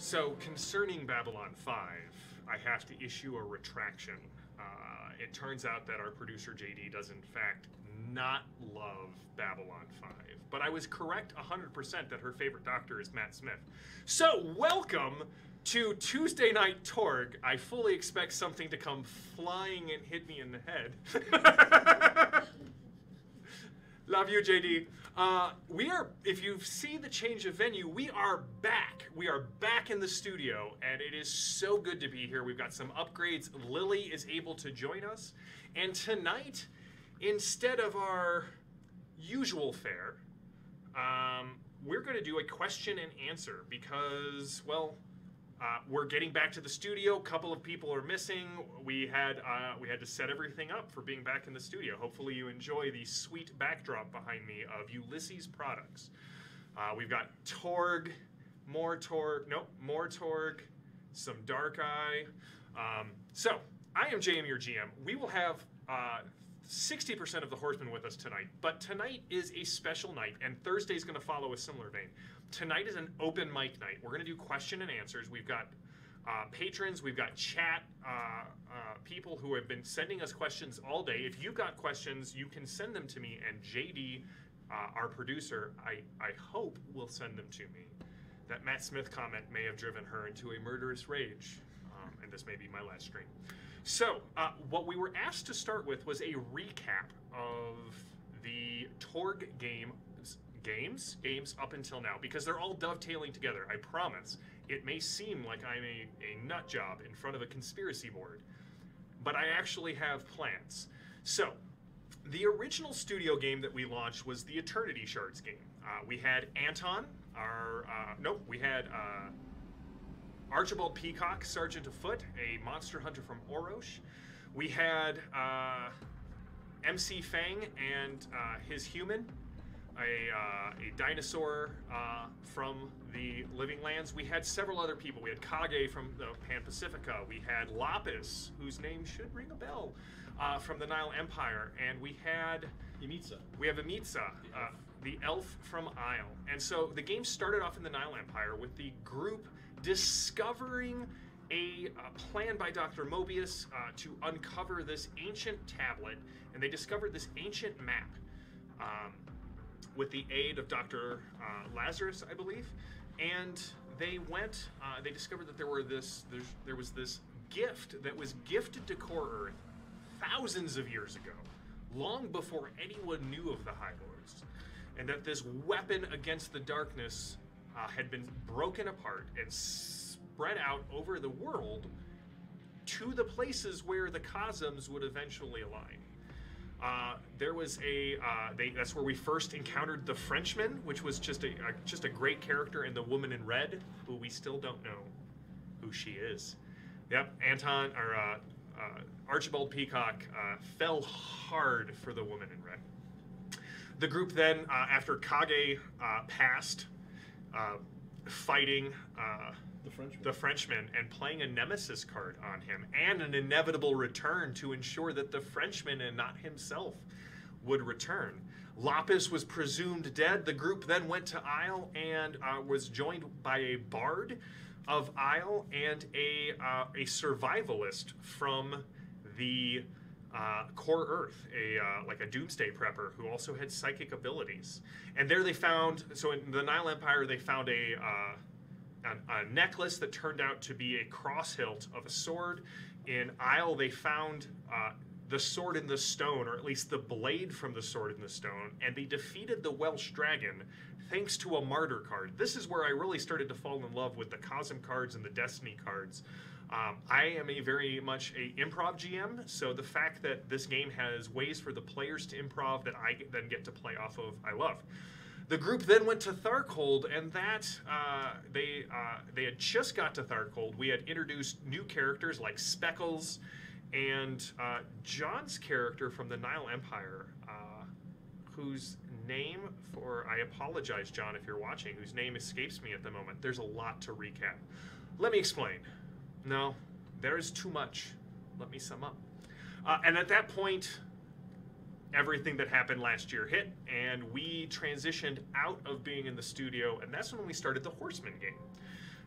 So, concerning Babylon 5, I have to issue a retraction. It turns out that our producer JD does, in fact, not love Babylon 5. But I was correct 100% that her favorite doctor is Matt Smith. So, welcome to Tuesday Night Torg. I fully expect something to come flying and hit me in the head. Love you, JD. If you see the change of venue, we are back. We are back in the studio, and it is so good to be here. We've got some upgrades. Lily is able to join us. And tonight, instead of our usual fare, we're going to do a question and answer because, well, we're getting back to the studio. A couple of people are missing. We had to set everything up for being back in the studio. Hopefully you enjoy the sweet backdrop behind me of Ulisses products. We've got Torg, more Torg, some Dark Eye. So I am JM, your GM. We will have 60% of the Horsemen with us tonight, but tonight is a special night, and Thursday is going to follow a similar vein. Tonight is an open mic night. We're going to do question and answers. We've got patrons, we've got chat, people who have been sending us questions all day. If you've got questions, you can send them to me, and JD, our producer, I hope will send them to me. That Matt Smith comment may have driven her into a murderous rage, and this may be my last stream. So, what we were asked to start with was a recap of the Torg games up until now, because they're all dovetailing together, I promise. It may seem like I'm a nut job in front of a conspiracy board, but I actually have plans. So, the original studio game that we launched was the Eternity Shards game. We had Anton, we had Archibald Peacock, Sergeant of Foot, a monster hunter from Orosh. We had MC Fang and his human, a dinosaur from the Living Lands. We had several other people. We had Kage from the Pan Pacifica. We had Lapis, whose name should ring a bell, from the Nile Empire. And we had Imitsa. We have Imitsa, the elf from Isle. And so the game started off in the Nile Empire with the group discovering a plan by Dr. Mobius to uncover this ancient tablet, and they discovered this ancient map with the aid of Dr. Lazarus, I believe, and they went. They discovered that there was this gift that was gifted to Core Earth thousands of years ago, long before anyone knew of the High Lords, and that this weapon against the darkness had been broken apart and spread out over the world to the places where the cosms would eventually align. There was that's where we first encountered the Frenchman, which was just a great character, and the Woman in Red, who we still don't know who she is. Yep, Archibald Peacock fell hard for the Woman in Red. The group then, after Kage passed, fighting the Frenchman and playing a nemesis card on him, and an inevitable return to ensure that the Frenchman and not himself would return. Lapis was presumed dead. The group then went to Isle and was joined by a bard of Isle and a survivalist from the Core Earth, like a doomsday prepper who also had psychic abilities. And there they found, so in the Nile Empire, they found a necklace that turned out to be a cross hilt of a sword. In Isle, they found the sword in the stone, or at least the blade from the sword in the stone, and they defeated the Welsh dragon thanks to a martyr card. This is where I really started to fall in love with the Cosm cards and the Destiny cards. I am very much a improv GM, so the fact that this game has ways for the players to improv that I then get to play off of, I love. The group then went to Tharcold, and they had just got to Tharcold. We had introduced new characters like Speckles and John's character from the Nile Empire, whose name, I apologize, John, if you're watching, whose name escapes me at the moment. There's a lot to recap. Let me explain. No, there is too much. Let me sum up. And at that point, everything that happened last year hit, and we transitioned out of being in the studio, and that's when we started the Horsemen game.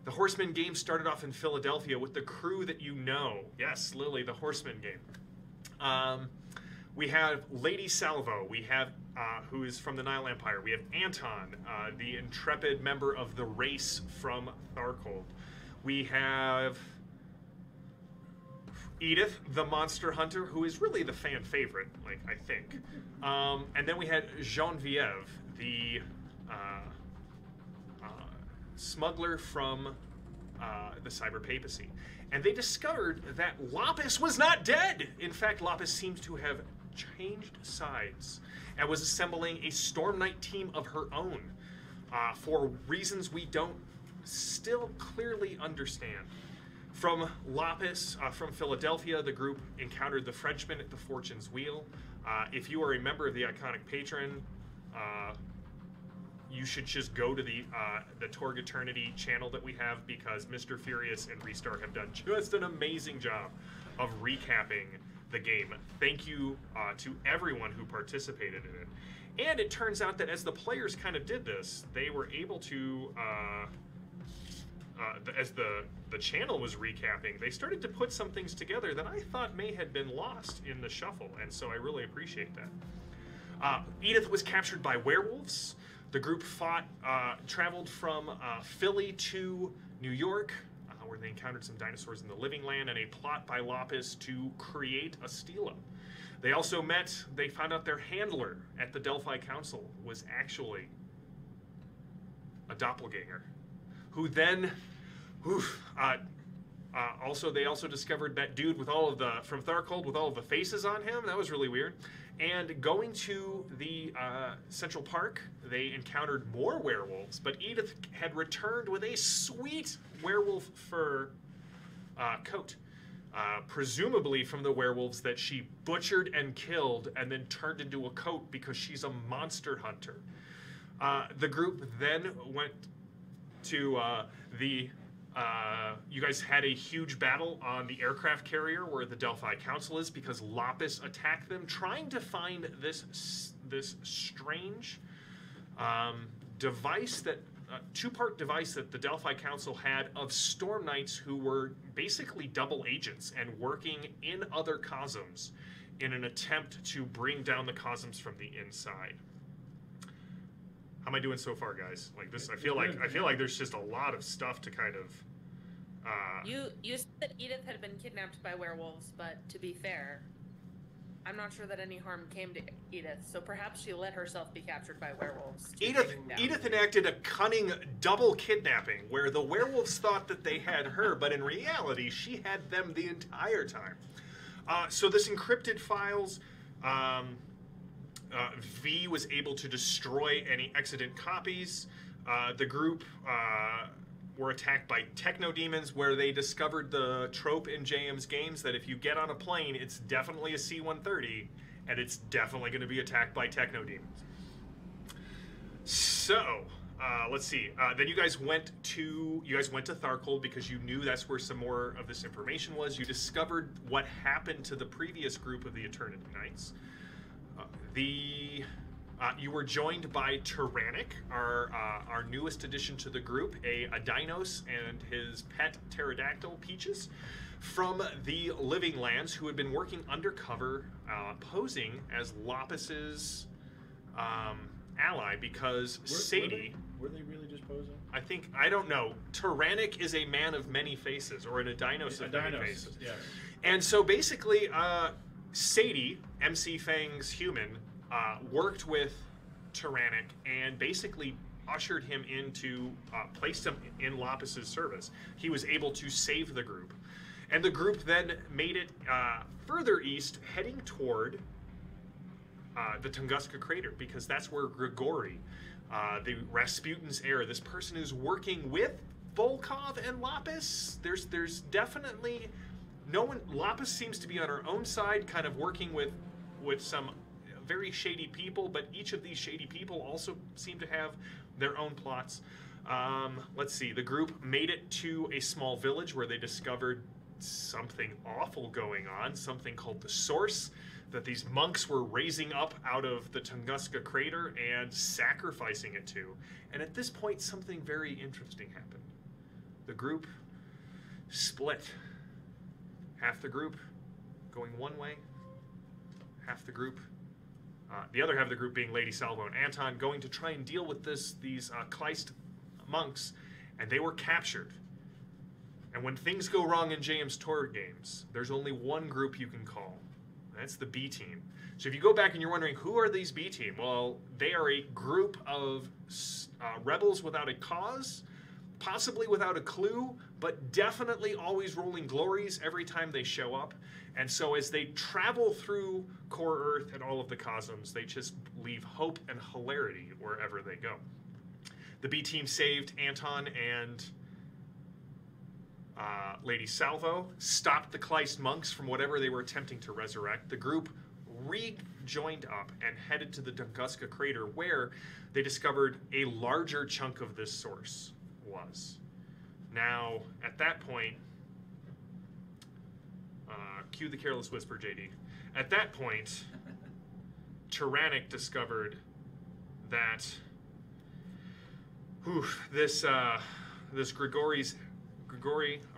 The Horsemen game started off in Philadelphia with the crew that you know. Yes, Lily, the Horsemen game. We have Lady Salvo. We have, who is from the Nile Empire. We have Anton, the intrepid member of the race from Tharkold. We have Edith, the monster hunter, who is really the fan favorite, like, I think. And then we had Genevieve, the smuggler from the Cyber Papacy. And they discovered that Lapis was not dead. In fact, Lapis seems to have changed sides and was assembling a Storm Knight team of her own for reasons we don't still clearly understand. From Lapis, from Philadelphia, the group encountered the Frenchman at the Fortune's Wheel. If you are a member of the Iconic Patron, you should just go to the Torg Eternity channel that we have, because Mr. Furious and Restar have done just an amazing job of recapping the game. Thank you to everyone who participated in it. And it turns out that as the players kind of did this, they were able to, as the channel was recapping, they started to put some things together that I thought may have been lost in the shuffle, and so I really appreciate that. Edith was captured by werewolves. The group traveled from Philly to New York, where they encountered some dinosaurs in the living land, and a plot by Lapis to create a Stela. They also they found out their handler at the Delphi Council was actually a doppelganger, who then, they also discovered that dude with all of from Tharkold with all of the faces on him. That was really weird. And going to the Central Park, they encountered more werewolves, but Edith had returned with a sweet werewolf fur coat, presumably from the werewolves that she butchered and killed and then turned into a coat because she's a monster hunter. The group then went to you guys had a huge battle on the aircraft carrier where the Delphi Council is, because Lapis attacked them, trying to find this strange device, that two-part device that the Delphi Council had of Storm Knights who were basically double agents and working in other cosms in an attempt to bring down the cosms from the inside. How am I doing so far, guys? Like this, I feel like there's just a lot of stuff to kind of. You said that Edith had been kidnapped by werewolves, but to be fair, I'm not sure that any harm came to Edith. So perhaps she let herself be captured by werewolves. Edith enacted a cunning double kidnapping, where the werewolves thought that they had her, but in reality, she had them the entire time. So this encrypted files. V was able to destroy any extant copies. The group were attacked by techno-demons, where they discovered the trope in JM's games that if you get on a plane, it's definitely a C-130, and it's definitely going to be attacked by techno-demons. So, let's see. Then you guys went to Tharkold because you knew that's where some more of this information was. You discovered what happened to the previous group of the Eternity Knights. You were joined by Tyrannic, our newest addition to the group, a Dinos and his pet pterodactyl Peaches, from the Living Lands, who had been working undercover, posing as Lapis's ally, because Sadie... Were they really just posing? I don't know. Tyrannic is a man of many faces, or a Dinos of many faces. Yes. And so basically, Sadie, MC Fang's human, worked with Tyrannic and basically ushered him into, placed him in Lapis's service. He was able to save the group. And the group then made it further east, heading toward the Tunguska crater, because that's where Grigori, the Rasputin's heir, this person who's working with Volkov and Lapis, there's definitely no one. Lapis seems to be on her own side, kind of working with some very shady people, but each of these shady people also seem to have their own plots. Let's see. The group made it to a small village where they discovered something awful going on, something called the Source, that these monks were raising up out of the Tunguska crater and sacrificing it to. And at this point, something very interesting happened. the group split. Half the group going one way, half the group, the other half of the group being Lady Salvo and Anton, going to try and deal with these Kleist monks, and they were captured. And when things go wrong in JM's Torg games, there's only one group you can call. That's the B team. So if you go back and you're wondering, who are these B team? Well, they are a group of rebels without a cause, possibly without a clue, but definitely always rolling glories every time they show up. And so as they travel through Core Earth and all of the cosmos, they just leave hope and hilarity wherever they go. The B team saved Anton and Lady Salvo, stopped the Kleist monks from whatever they were attempting to resurrect. The group rejoined up and headed to the Tunguska crater, where they discovered a larger chunk of this source was. Now, at that point, cue the careless whisper, JD. At that point, Tyrannic discovered that this Grigori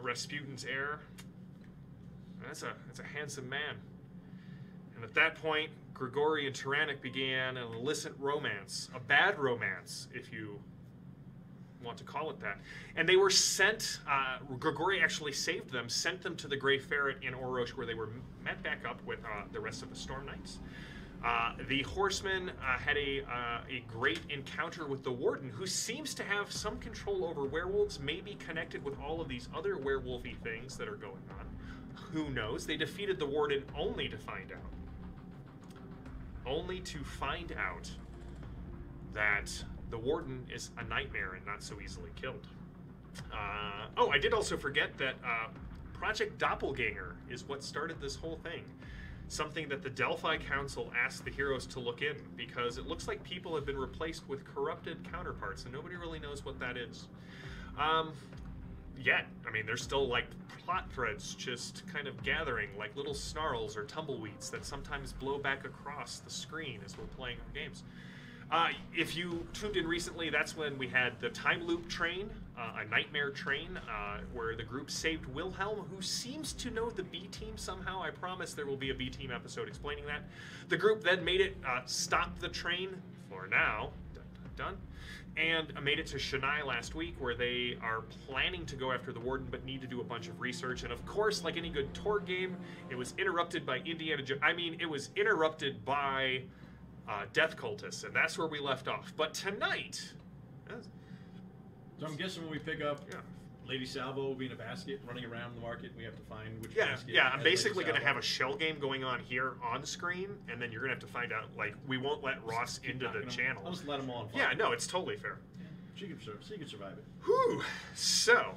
Rasputin's heir, that's a handsome man. And at that point, Grigori and Tyrannic began an illicit romance, a bad romance, if you want to call it that. And they were sent, Grigori actually saved them, sent them to the Grey Ferret in Orosh, where they were met back up with the rest of the Storm Knights. The Horsemen had a great encounter with the Warden, who seems to have some control over werewolves, maybe connected with all of these other werewolfy things that are going on. Who knows? They defeated the Warden only to find out. That the Warden is a nightmare and not so easily killed. Oh, I did also forget that Project Doppelganger is what started this whole thing. Something that the Delphi Council asked the heroes to look in, because it looks like people have been replaced with corrupted counterparts, and nobody really knows what that is. Yet, I mean, there's still like plot threads just kind of gathering, like little snarls or tumbleweeds that sometimes blow back across the screen as we're playing our games. If you tuned in recently, that's when we had the time loop train, a nightmare train, where the group saved Wilhelm, who seems to know the B team somehow. I promise there will be a B team episode explaining that. The group then made it stop the train for now, dun, and made it to Chennai last week, where they are planning to go after the Warden, but need to do a bunch of research. And of course, like any good Torg game, it was interrupted by it was interrupted by death cultists, and that's where we left off. But tonight, so I'm guessing when we pick up Lady Salvo will be in a basket running around the market, we have to find which basket. Yeah, I'm basically going to have a shell game going on here on screen, and then you're going to have to find out, like, we won't let Ross into the channel. I'll just let them all on fire. Yeah, no, it's totally fair. Yeah. She can survive it. Whew. So,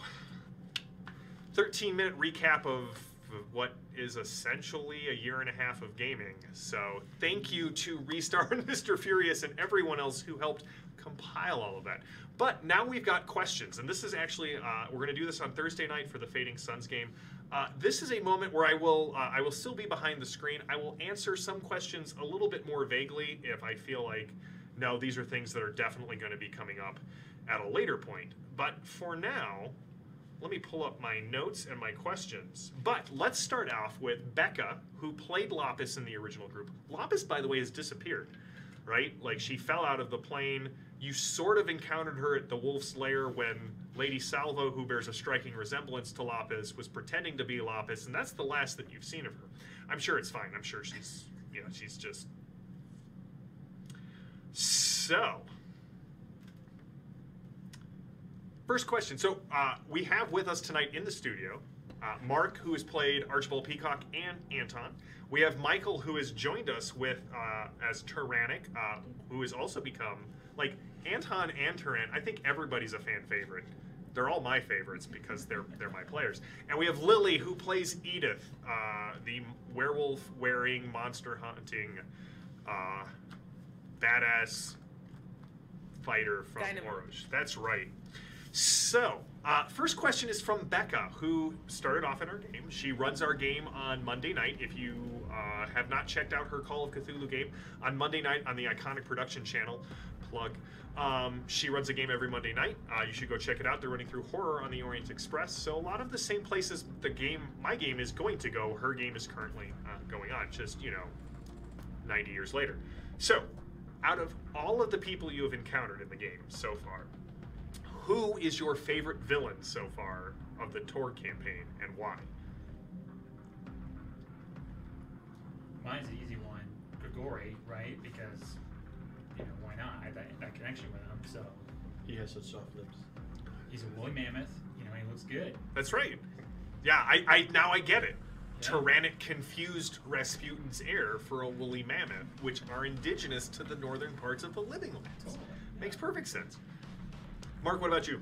13-minute recap of what is essentially a year and a half of gaming. So thank you to Restar and Mr. Furious and everyone else who helped compile all of that. But now we've got questions, and this is actually, we're going to do this on Thursday night for the Fading Suns game. This is a moment where I will still be behind the screen. I will answer some questions a little bit more vaguely if I feel like, no, these are things that are definitely going to be coming up at a later point. But for now, let me pull up my notes and my questions. But let's start off with Becca, who played Lapis in the original group. Lapis, by the way, has disappeared, right? Like, she fell out of the plane. You sort of encountered her at the Wolf's Lair when Lady Salvo, who bears a striking resemblance to Lapis, was pretending to be Lapis, and that's the last that you've seen of her. I'm sure it's fine. I'm sure she's, she's just... So... First question. So we have with us tonight in the studio Mark, who has played Archibald Peacock and Anton. We have Michael, who has joined us with as Tyrannic, who has also become, like, Anton and Tyrannic. I think everybody's a fan favorite. They're all my favorites because they're my players. And we have Lily, who plays Edith, the werewolf-wearing, monster-hunting, badass fighter from Orosh. That's right. So, first question is from Becca, who started off in our game. She runs our game on Monday night. If you have not checked out her Call of Cthulhu game, on Monday night on the Iconic Production channel, plug. She runs a game every Monday night. You should go check it out. They're running through horror on the Orient Express. So a lot of the same places my game is going to go, her game is currently going on, just, 90 years later. So, out of all of the people you have encountered in the game so far, who is your favorite villain so far of the Torg campaign, and why? Mine's an easy one, Grigori, right? Because, why not? I have that connection with him, so. He has such soft lips. He's a woolly mammoth, he looks good. That's right. Yeah, now I get it. Yeah. Tyrannic confused Rasputin's heir for a woolly mammoth, which are indigenous to the northern parts of the Living Lands. Totally, yeah. Makes perfect sense. Mark, what about you?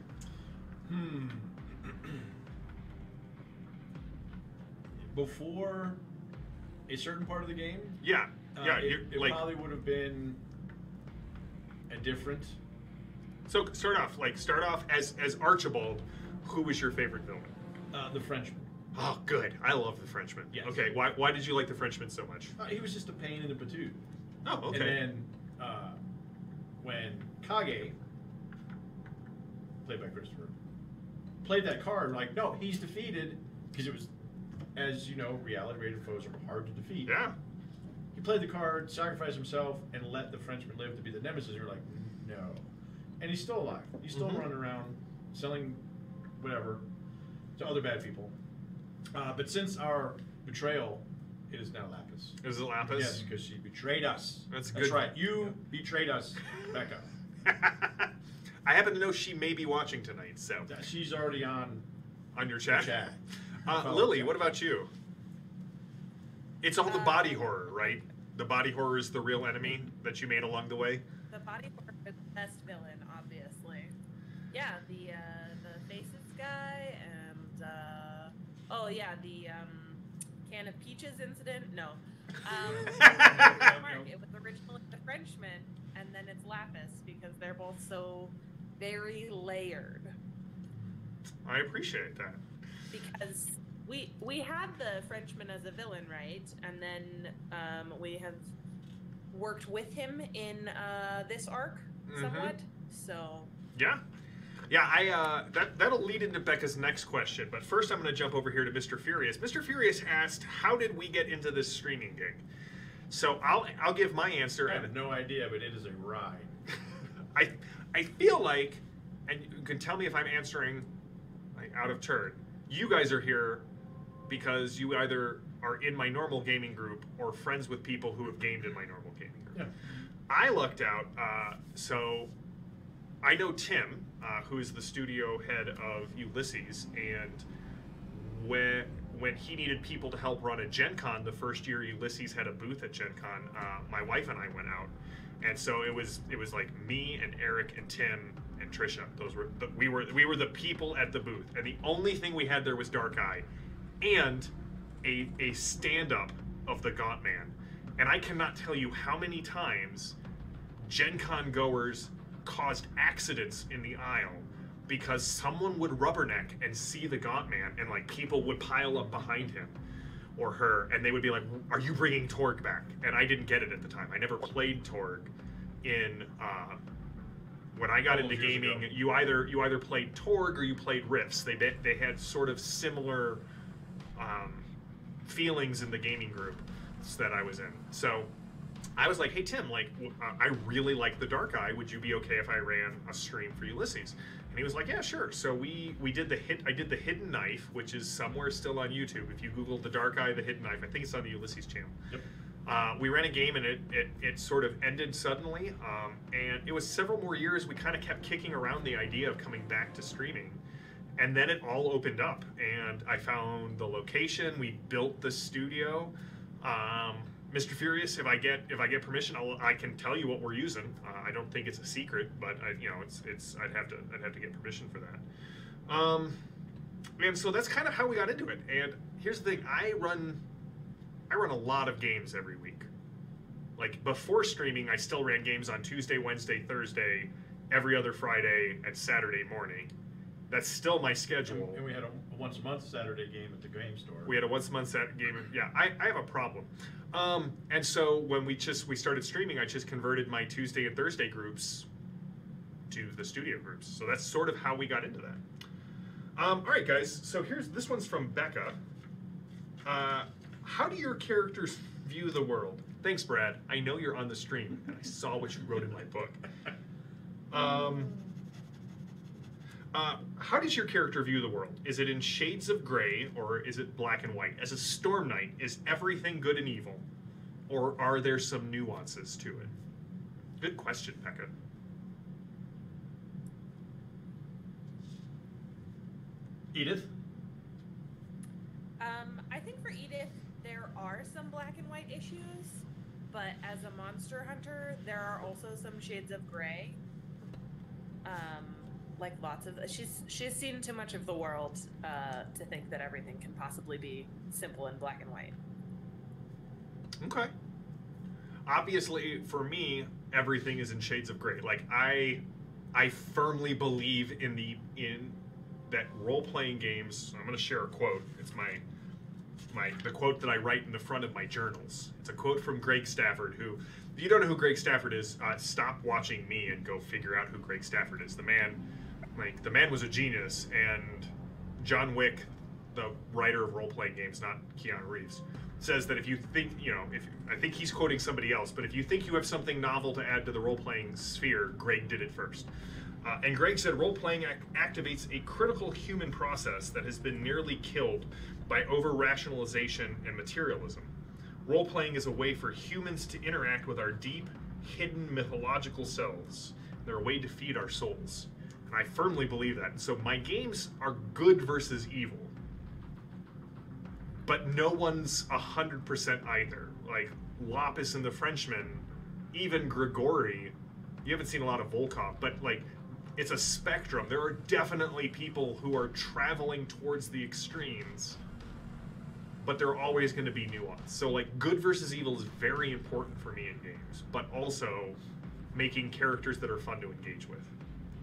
Before a certain part of the game, Yeah. it probably would have been a different. So start off as Archibald. Who was your favorite villain? The Frenchman. Oh, good. I love the Frenchman. Yes. Okay, why did you like the Frenchman so much? He was just a pain in the patoot. Oh, okay. And then when Kage, played by Christopher, played that card, no, he's defeated, because it was, as you know, reality-rated foes are hard to defeat. Yeah. He played the card, sacrificed himself, and let the Frenchman live to be the nemesis. You're like, no. And he's still alive. He's still running around, selling whatever to other bad people. But since our betrayal, it is now Lapis. Is it Lapis? Yes, because she betrayed us. That's That's good. right. You betrayed us, Becca. I happen to know she may be watching tonight, so She's already on your chat. chat. Lily, what about you? It's all the body horror, right? The body horror is the real enemy that you made along the way. The body horror is the best villain, obviously. Yeah, the faces guy and the can of peaches incident. No, it was originally the Frenchman, and then it's Lapis because they're both so very layered. I appreciate that. Because we had the Frenchman as a villain, right? And then we have worked with him in this arc somewhat. So yeah. That'll lead into Becca's next question. But first, I'm going to jump over here to Mr. Furious. Mr. Furious asked, "How did we get into this streaming gig?" So I'll give my answer. I have no idea, but it is a ride. I feel like, and you can tell me if I'm answering out of turn. You guys are here because you either are in my normal gaming group or friends with people who have gamed in my normal gaming group. Yeah. I lucked out, so I know Tim, who's the studio head of Ulysses, and when he needed people to help run a Gen Con the first year Ulysses had a booth at Gen Con, my wife and I went out. And so it was like me and Eric and Tim and Trisha. We were the people at the booth, and the only thing we had there was Dark Eye, and a stand-up of the Gaunt Man. And I cannot tell you how many times Gen Con goers caused accidents in the aisle because someone would rubberneck and see the Gaunt Man, and people would pile up behind him or her, and they would be like, "Are you bringing Torg back?" And I didn't get it at the time. I never played Torg in when I got into gaming. You either played Torg or you played Rifts. They had sort of similar feelings in the gaming group that I was in. So I was like, "Hey Tim, I really like the Dark Eye. Would you be okay if I ran a stream for Ulysses?" And he was like, "Yeah, sure." So we did I did the Hidden Knife, which is somewhere still on YouTube. If you Google the Dark Eye, the Hidden Knife, I think it's on the Ulysses channel. Yep. We ran a game and it sort of ended suddenly, and it was several more years we kind of kept kicking around the idea of coming back to streaming, and then it all opened up, and I found the location. We built the studio. Mr. Furious, if I get permission, I can tell you what we're using. I don't think it's a secret, but I'd have to get permission for that. And so that's kind of how we got into it. And here's the thing: I run a lot of games every week. Before streaming, I still ran games on Tuesday, Wednesday, Thursday, every other Friday, and Saturday morning. That's still my schedule. And we had a once a month Saturday game at the game store. We had a once a month game. Yeah, I have a problem. And so when we started streaming, I just converted my Tuesday and Thursday groups to the studio groups. So that's sort of how we got into that. All right, guys. So this one's from Becca. How do your characters view the world? Thanks, Brad. I know you're on the stream, and I saw what you wrote in my book. How does your character view the world? Is it in shades of gray, or is it black and white? As a Storm Knight, is everything good and evil, or are there some nuances to it? Good question, Becca. Edith? I think for Edith, there are some black and white issues, but as a monster hunter, there are also some shades of gray. Like lots of, she's seen too much of the world to think that everything can possibly be simple and black and white. Okay. Obviously, for me, everything is in shades of gray. Like I firmly believe in that role-playing games. I'm going to share a quote. It's the quote that I write in the front of my journals. It's a quote from Greg Stafford, who, if you don't know who Greg Stafford is, stop watching me and go figure out who Greg Stafford is. The man was a genius, and John Wick, the writer of role-playing games, not Keanu Reeves, says that if you think, I think he's quoting somebody else, but if you think you have something novel to add to the role-playing sphere, Greg did it first. And Greg said role-playing activates a critical human process that has been nearly killed by over-rationalization and materialism. Role-playing is a way for humans to interact with our deep, hidden mythological selves. They're a way to feed our souls. And I firmly believe that. And so my games are good versus evil. But no one's 100% either. Like Lapis and the Frenchman, even Grigori, you haven't seen a lot of Volkov, but like it's a spectrum. There are definitely people who are traveling towards the extremes, but there are always going to be nuance. So like good versus evil is very important for me in games, but also making characters that are fun to engage with.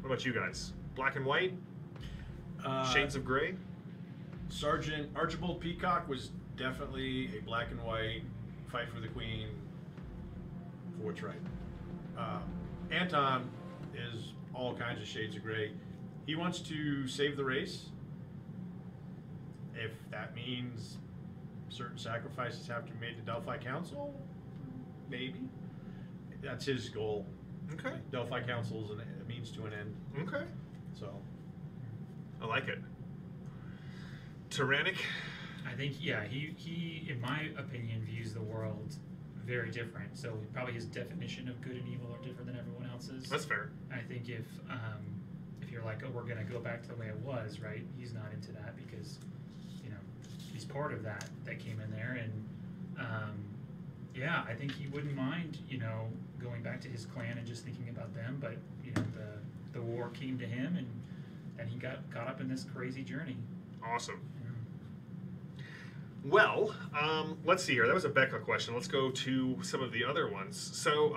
What about you guys? Black and white? Shades of gray? Sergeant Archibald Peacock was definitely a black and white, fight for the queen, for what's right. Anton is all kinds of shades of gray. He wants to save the race. If that means certain sacrifices have to be made to Delphi Council, maybe. That's his goal. Okay. Delphi Council is a means to an end. Okay. So. I like it. Tyrannic? I think, yeah, he, in my opinion, views the world very different. So probably his definition of good and evil are different than everyone else's. That's fair. I think if you're like, oh, we're going to go back to the way it was, right? He's not into that because, he's part of that came in there. And, yeah, I think he wouldn't mind, going back to his clan and just thinking about them. But, the war came to him and he got caught up in this crazy journey. Awesome. Well, let's see here. That was a Becca question. Let's go to some of the other ones. So,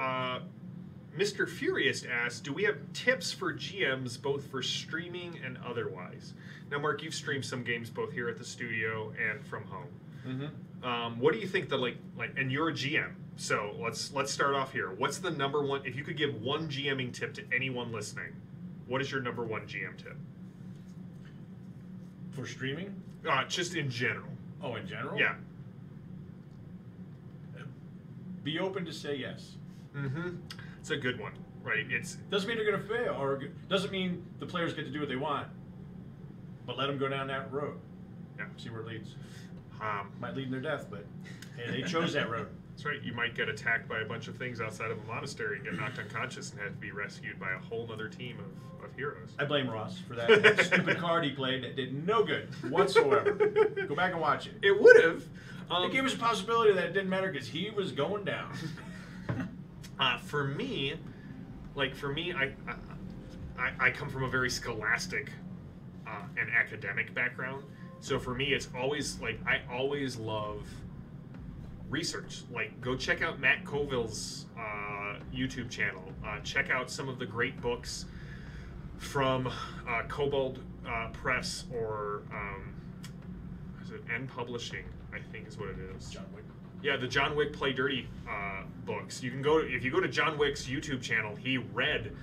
Mr. Furious asked, do we have tips for GMs both for streaming and otherwise? Now, Mark, you've streamed some games both here at the studio and from home. Mm-hmm. What do you think and you're a GM, so let's start off here. What's the number one, if you could give one GMing tip to anyone listening, what is your number one GM tip? For streaming? Just in general. Oh, in general? Yeah. Be open to say yes. Mm-hmm. It's a good one, right? Doesn't mean they're going to fail, or doesn't mean the players get to do what they want, but let them go down that road. Yeah. See where it leads. Might lead in their death, but hey, they chose that road. That's right. You might get attacked by a bunch of things outside of a monastery and get knocked unconscious and have to be rescued by a whole other team of heroes. I blame Ross for that stupid card he played that did no good whatsoever. Go back and watch it. It would have. It gave us a possibility that it didn't matter because he was going down. For me, I come from a very scholastic and academic background. So for me, it's always I always love research. Go check out Matt Colville's YouTube channel. Check out some of the great books from Kobold Press or is it N Publishing? I think is what it is. John Wick. Yeah, the John Wick Play Dirty books. You can if you go to John Wick's YouTube channel, he read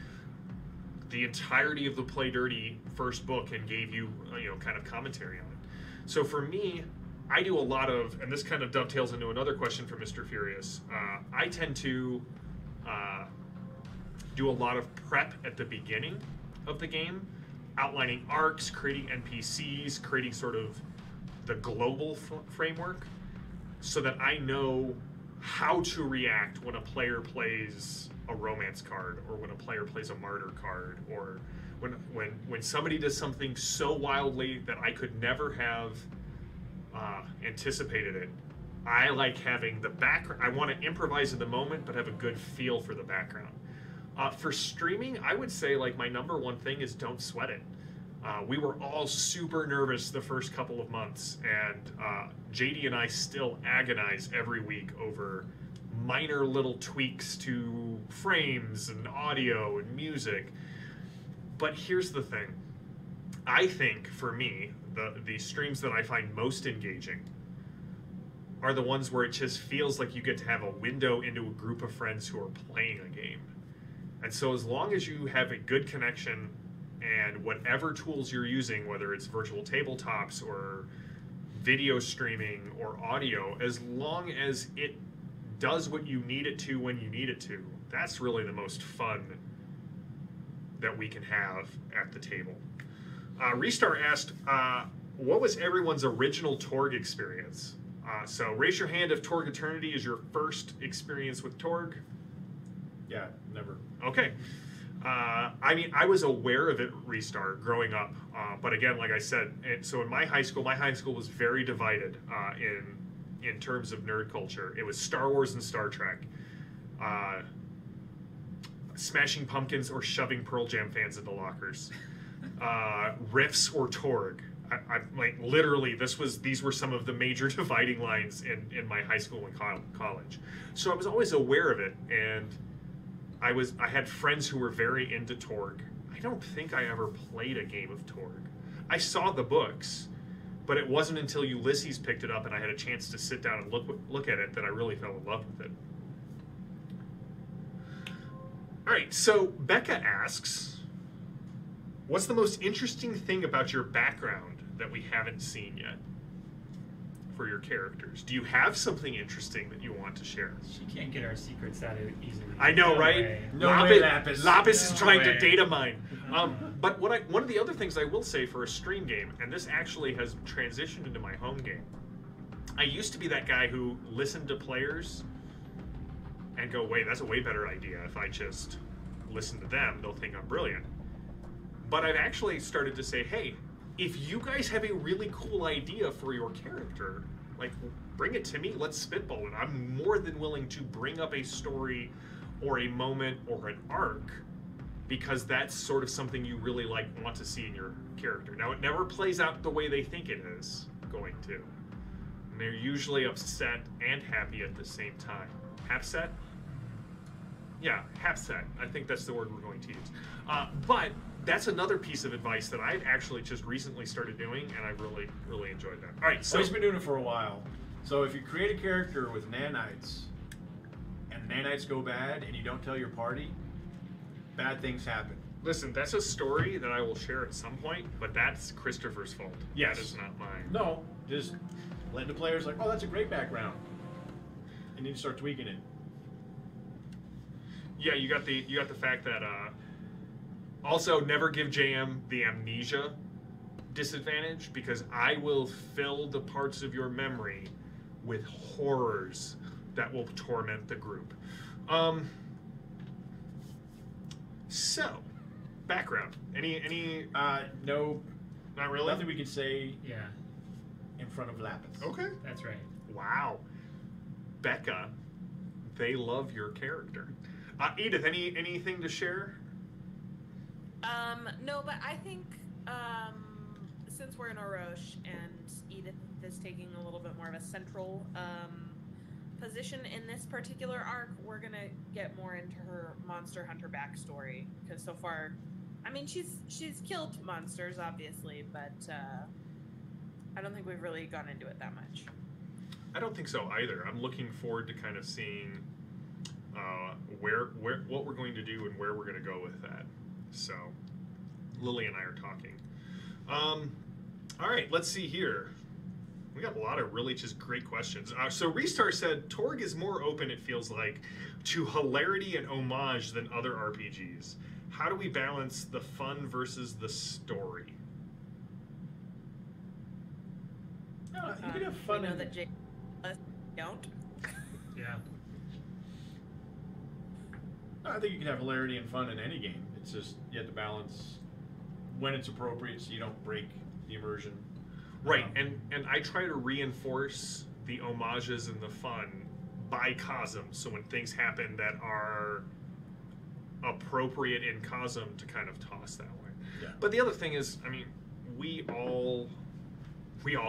the entirety of the Play Dirty first book and gave you, kind of commentary on it. So for me, I do a lot of, and this kind of dovetails into another question from Mr. Furious. I tend to do a lot of prep at the beginning of the game, outlining arcs, creating NPCs, creating sort of the global framework, so that I know how to react when a player plays a romance card, or when a player plays a martyr card, or when somebody does something so wildly that I could never have anticipated it. I like having the background. I want to improvise in the moment, but have a good feel for the background. For streaming, I would say like my number one thing is don't sweat it. We were all super nervous the first couple of months, and JD and I still agonize every week over minor little tweaks to frames and audio and music. But here's the thing. I think, for me, the streams that I find most engaging are the ones where it just feels like you get to have a window into a group of friends who are playing a game. And so as long as you have a good connection, and whatever tools you're using, whether it's virtual tabletops or video streaming or audio, as long as it does what you need it to when you need it to, that's really the most fun that we can have at the table. Restar asked, what was everyone's original Torg experience? So raise your hand if Torg Eternity is your first experience with Torg. Yeah, never. Okay. I mean, I was aware of it, Restar, growing up. But again, like I said, so in my high school was very divided in terms of nerd culture. It was Star Wars and Star Trek. Smashing Pumpkins or shoving Pearl Jam fans into lockers. Riffs or Torg. I like literally these were some of the major dividing lines in my high school and college. So I was always aware of it, and I had friends who were very into Torg. I don't think I ever played a game of Torg. I saw the books, but it wasn't until Ulysses picked it up and I had a chance to sit down and look at it that I really fell in love with it. All right, so Becca asks, what's the most interesting thing about your background that we haven't seen yet for your characters? Do you have something interesting that you want to share? She can't get our secrets out easily. I know, No right? way. No way, Lapis. Lapis is No trying to way. data mine. But one of the other things I will say for a stream game, and this actually has transitioned into my home game, I used to be that guy who listened to players and go, wait, that's a way better idea. If I just listen to them, they'll think I'm brilliant. But I've actually started to say, hey, if you guys have a really cool idea for your character, like, bring it to me, let's spitball it. I'm more than willing to bring up a story or a moment or an arc, because that's sort of something you really want to see in your character. Now, it never plays out the way they think it is going to. And they're usually upset and happy at the same time. Upset? Yeah, upset. I think that's the word we're going to use. But that's another piece of advice that I've actually just recently started doing, and I've really, really enjoyed that. All right, so He's been doing it for a while. So if you create a character with nanites, and nanites go bad, and you don't tell your party, bad things happen. listen, that's a story that I will share at some point, but that's Christopher's fault. Yes. That is not mine. No, just let the players like, oh, that's a great background. And you start tweaking it. Yeah, you got the fact that also never give JM the amnesia disadvantage, because I will fill the parts of your memory with horrors that will torment the group. So, background. Any No, not really? nothing we could say Yeah, in front of Lapis. Okay. that's right. Wow. Becca, they love your character. Edith, anything to share? No, but I think since we're in Oroche and Edith is taking a little bit more of a central position in this particular arc, we're gonna get more into her monster hunter backstory, because so far, I mean, she's killed monsters obviously, but I don't think we've really gone into it that much. I don't think so either. I'm looking forward to kind of seeing where what we're going to do and where we're going to go with that. So Lily and I are talking. All right, let's see here. We got a lot of really just great questions. So Restar said, Torg is more open, it feels like, to hilarity and homage than other RPGs. How do we balance the fun versus the story? No, you can have fun. We know in- that Jake don't. Yeah. No, I think you can have hilarity and fun in any game. It's just you have to balance when it's appropriate so you don't break the immersion. Right, and I try to reinforce the homages and the fun by Cosm, so when things happen that are appropriate in Cosm to kind of toss that way. Yeah. But the other thing is, I mean, we all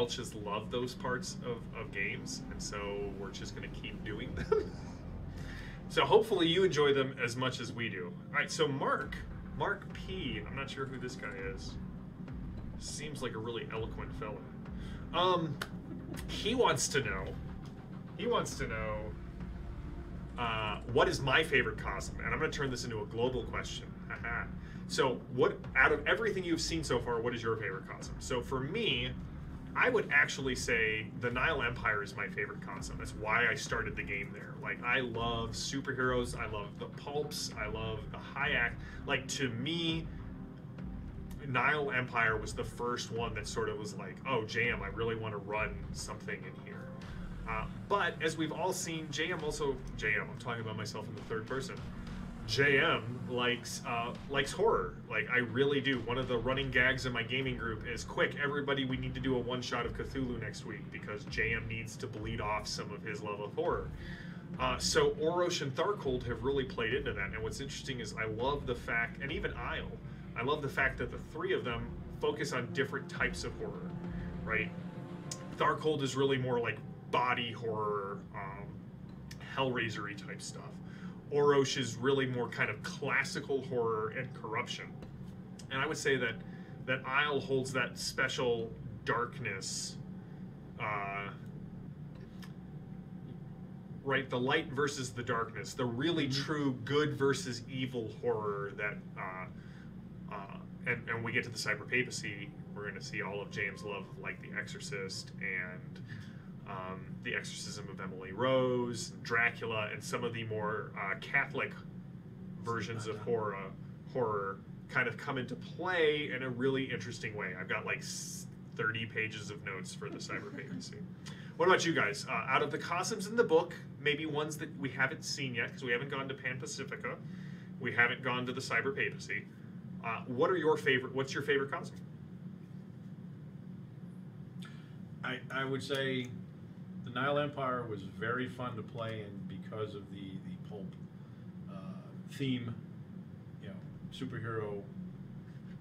just love those parts of games, and so we're just going to keep doing them. So hopefully you enjoy them as much as we do. All right, so Mark P, I'm not sure who this guy is. Seems like a really eloquent fellow. He wants to know what is my favorite Cosm? And I'm going to turn this into a global question. So what, out of everything you've seen so far, what is your favorite Cosm? So for me, I would actually say the Nile Empire is my favorite Cosm. That's why I started the game there. Like, I love superheroes, I love the pulps, I love the high act. Like, to me, Nile Empire was the first one that sort of was like, oh, JM, I really want to run something in here. But as we've all seen, JM, I'm talking about myself in the third person. JM likes horror. Like, I really do. One of the running gags in my gaming group is, quick, everybody, we need to do a one-shot of Cthulhu next week because JM needs to bleed off some of his love of horror. So Orosh and Tharkold have really played into that. And what's interesting is I love the fact, and even Isle, I love the fact that the three of them focus on different types of horror, right? Tharkold is really more like body horror, Hellraiser-y type stuff. Orosh is really more kind of classical horror and corruption. And I would say that Isle holds that special darkness, right? The light versus the darkness, the really true good versus evil horror that, and we get to the Cyber Papacy, we're going to see all of James' love of, like, The Exorcist and The Exorcism of Emily Rose, Dracula, and some of the more Catholic versions of horror kind of come into play in a really interesting way. I've got like 30 pages of notes for the Cyber Papacy. What about you guys? Out of the Cosms in the book, maybe ones that we haven't seen yet, because we haven't gone to Pan Pacifica, we haven't gone to the Cyber Papacy. What's your favorite Cosm? I would say the Nile Empire was very fun to play in because of the pulp theme, you know, superhero.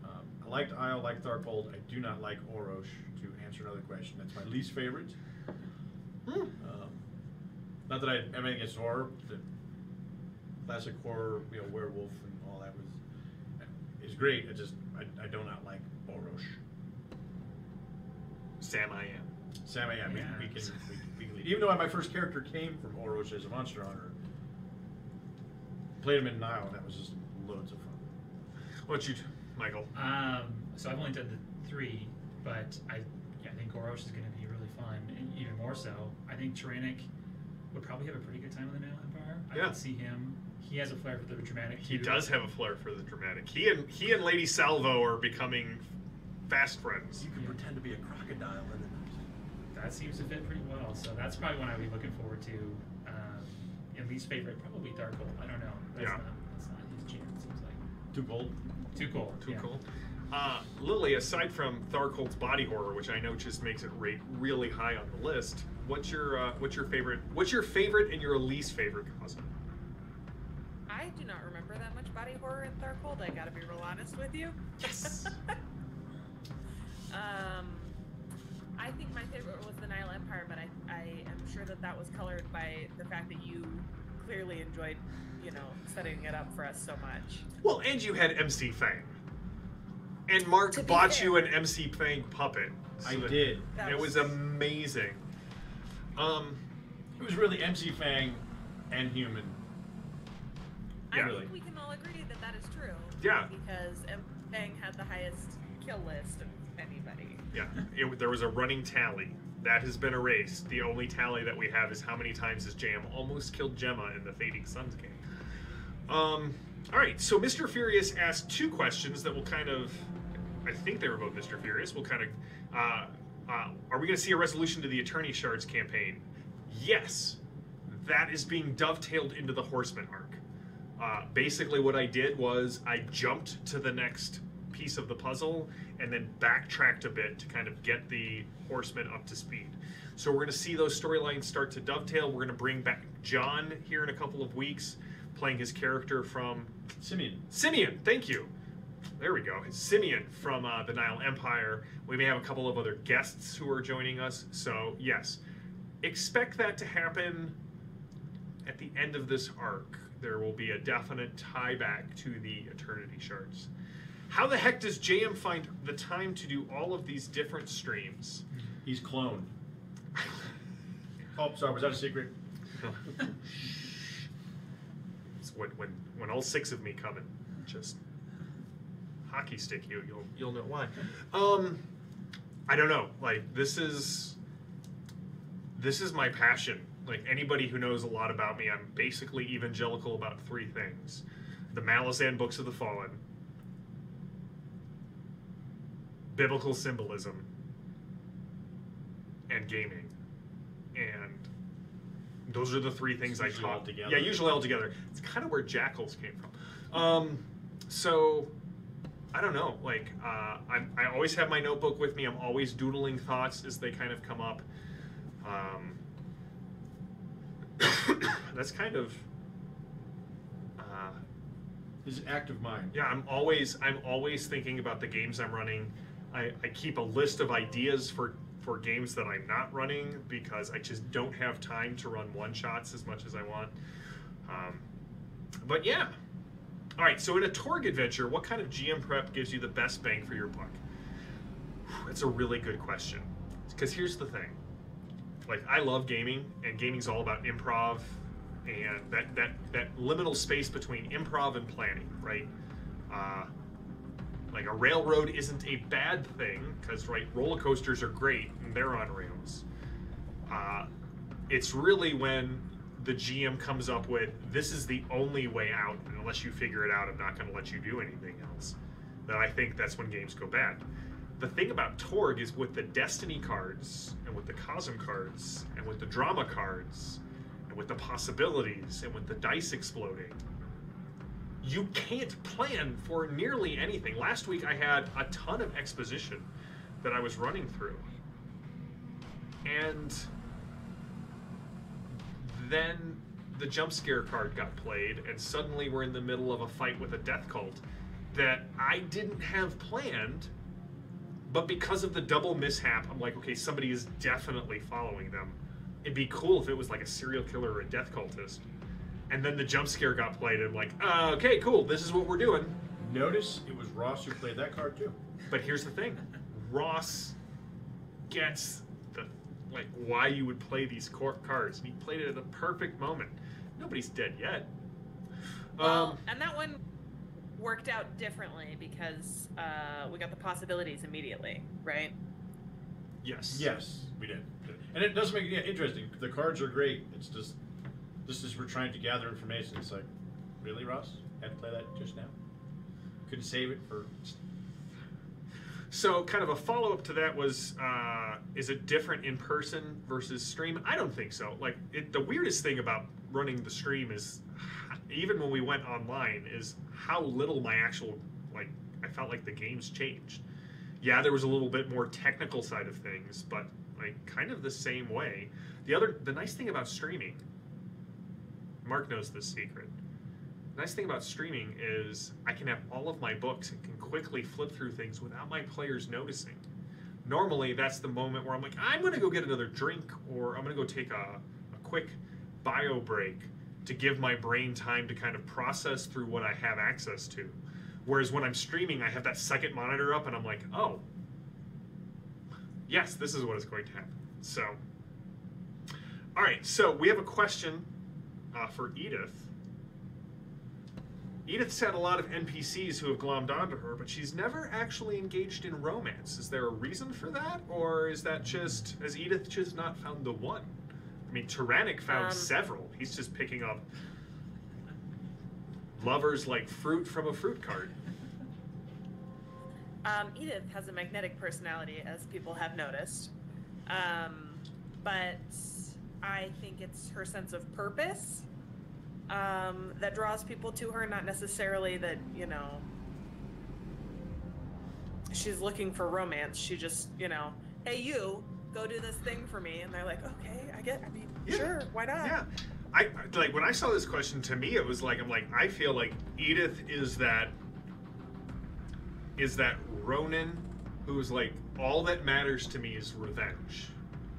I liked Isle, liked Tharkold. I do not like Orosh, to answer another question. That's my least favorite. Not that I have anything against horror. The classic horror, you know, werewolf and all that is great. I do not like Orosh. Sam I Am. Sam, yeah, we can lead. Even though my first character came from Orosh as a monster hunter, played him in Nile, and that was just loads of fun. What about you, Michael? So I've only done the 3, but I think Orosh is going to be really fun, and even more so. I think Tyrannic would probably have a pretty good time in the Nile Empire. I could see him. He has a flair for the dramatic. He does have a flair for the dramatic. He and Lady Salvo are becoming fast friends. You can pretend to be a crocodile in it. That seems to fit pretty well. So that's probably one I'd be looking forward to. And least favorite, probably Tharkold. I don't know. That's not his jam, it seems like. Too cold? Too cold. Too cold. Lily, aside from Tharkold's body horror, which I know just makes it rate really high on the list, what's your favorite? What's your favorite and your least favorite Cosm? I do not remember that much body horror in Tharkold. I gotta be real honest with you. Yes. I think my favorite was the Nile Empire, but I am sure that was colored by the fact that you clearly enjoyed, you know, setting it up for us so much. Well, and you had MC Fang. And Mark bought you an MC Fang puppet. So I did. It was amazing. It was really MC Fang and human. I think we can all agree that is true. Yeah. Because Fang had the highest kill list of anybody. Yeah, there was a running tally. That has been erased. The only tally that we have is how many times has Jam almost killed Gemma in the Fading Suns game. All right, so Mr. Furious asked 2 questions that will kind of, I think they were both Mr. Furious, will kind of, are we going to see a resolution to the Attorney Shards campaign? Yes, that is being dovetailed into the Horsemen arc. Basically what I did was I jumped to the next piece of the puzzle and then backtracked a bit to kind of get the Horsemen up to speed. So we're going to see those storylines start to dovetail. We're going to bring back John here in a couple of weeks, playing his character from... Simeon, thank you. There we go. Simeon from the Nile Empire. We may have a couple of other guests who are joining us. So yes, expect that to happen at the end of this arc. There will be a definite tie back to the Eternity Shards. How the heck does JM find the time to do all of these different streams? He's cloned. Oh, sorry, was that a secret? It's when all 6 of me come and just hockey stick you, you'll know why. I don't know. Like this is my passion. Like anybody who knows a lot about me, I'm basically evangelical about 3 things: the Malazan Books of the Fallen, biblical symbolism, and gaming. And those are the 3 things I usually taught. all together. Yeah, usually all together. It's kind of where Jackals came from. So I don't know. Like I always have my notebook with me. I'm always doodling thoughts as they kind of come up. That's kind of his active mind. Yeah, I'm always thinking about the games I'm running. I keep a list of ideas for games that I'm not running because I just don't have time to run one-shots as much as I want. But yeah. All right, so in a Torg adventure, what kind of GM prep gives you the best bang for your buck? That's a really good question. Because here's the thing. Like, I love gaming, and gaming's all about improv and that liminal space between improv and planning, right? Like, a railroad isn't a bad thing, because, right, roller coasters are great, and they're on rails. It's really when the GM comes up with, this is the only way out, and unless you figure it out, I'm not going to let you do anything else, that I think that's when games go bad. The thing about Torg is with the Destiny cards, and with the Cosm cards, and with the Drama cards, and with the possibilities, and with the dice exploding, you can't plan for nearly anything. Last week I had a ton of exposition that I was running through. And then the jump scare card got played, and suddenly we're in the middle of a fight with a death cult that I didn't have planned, but because of the double mishap, I'm like, okay, somebody is definitely following them. It'd be cool if it was like a serial killer or a death cultist. And then the jump scare got played, and I'm like, okay, cool, this is what we're doing. Notice it was Ross who played that card too. But here's the thing. Ross gets the, like, why you would play these cards, and he played it at the perfect moment. Nobody's dead yet. Well, and that one worked out differently because we got the possibilities immediately, right? Yes. Yes, we did. And it does make it interesting. The cards are great. It's just we're trying to gather information. It's like, really, Ross? Had to play that just now? Couldn't save it for... So kind of a follow-up to that was, is it different in person versus stream? I don't think so. Like, the weirdest thing about running the stream is, even when we went online, is how little my actual, like, I felt like the games changed. Yeah, there was a little bit more technical side of things, but like kind of the same way. The nice thing about streaming, Mark knows this secret. The nice thing about streaming is I can have all of my books and can quickly flip through things without my players noticing. Normally, that's the moment where I'm like, I'm going to go get another drink, or I'm going to go take a quick bio break to give my brain time to kind of process through what I have access to. Whereas when I'm streaming, I have that second monitor up, and I'm like, oh, yes, this is what is going to happen. So, all right, so we have a question for Edith. Edith's had a lot of NPCs who have glommed onto her, but she's never actually engaged in romance. Is there a reason for that, or is that just, has Edith just not found the one? I mean, Tyrannic found several. He's just picking up lovers like fruit from a fruit cart. Edith has a magnetic personality, as people have noticed. But I think it's her sense of purpose that draws people to her, not necessarily that, you know, she's looking for romance. She just, you know, hey, you, go do this thing for me. And they're like, okay, sure, why not? Yeah. I like, when I saw this question, to me, it was like, I feel like Edith is that Ronin who's like, all that matters to me is revenge.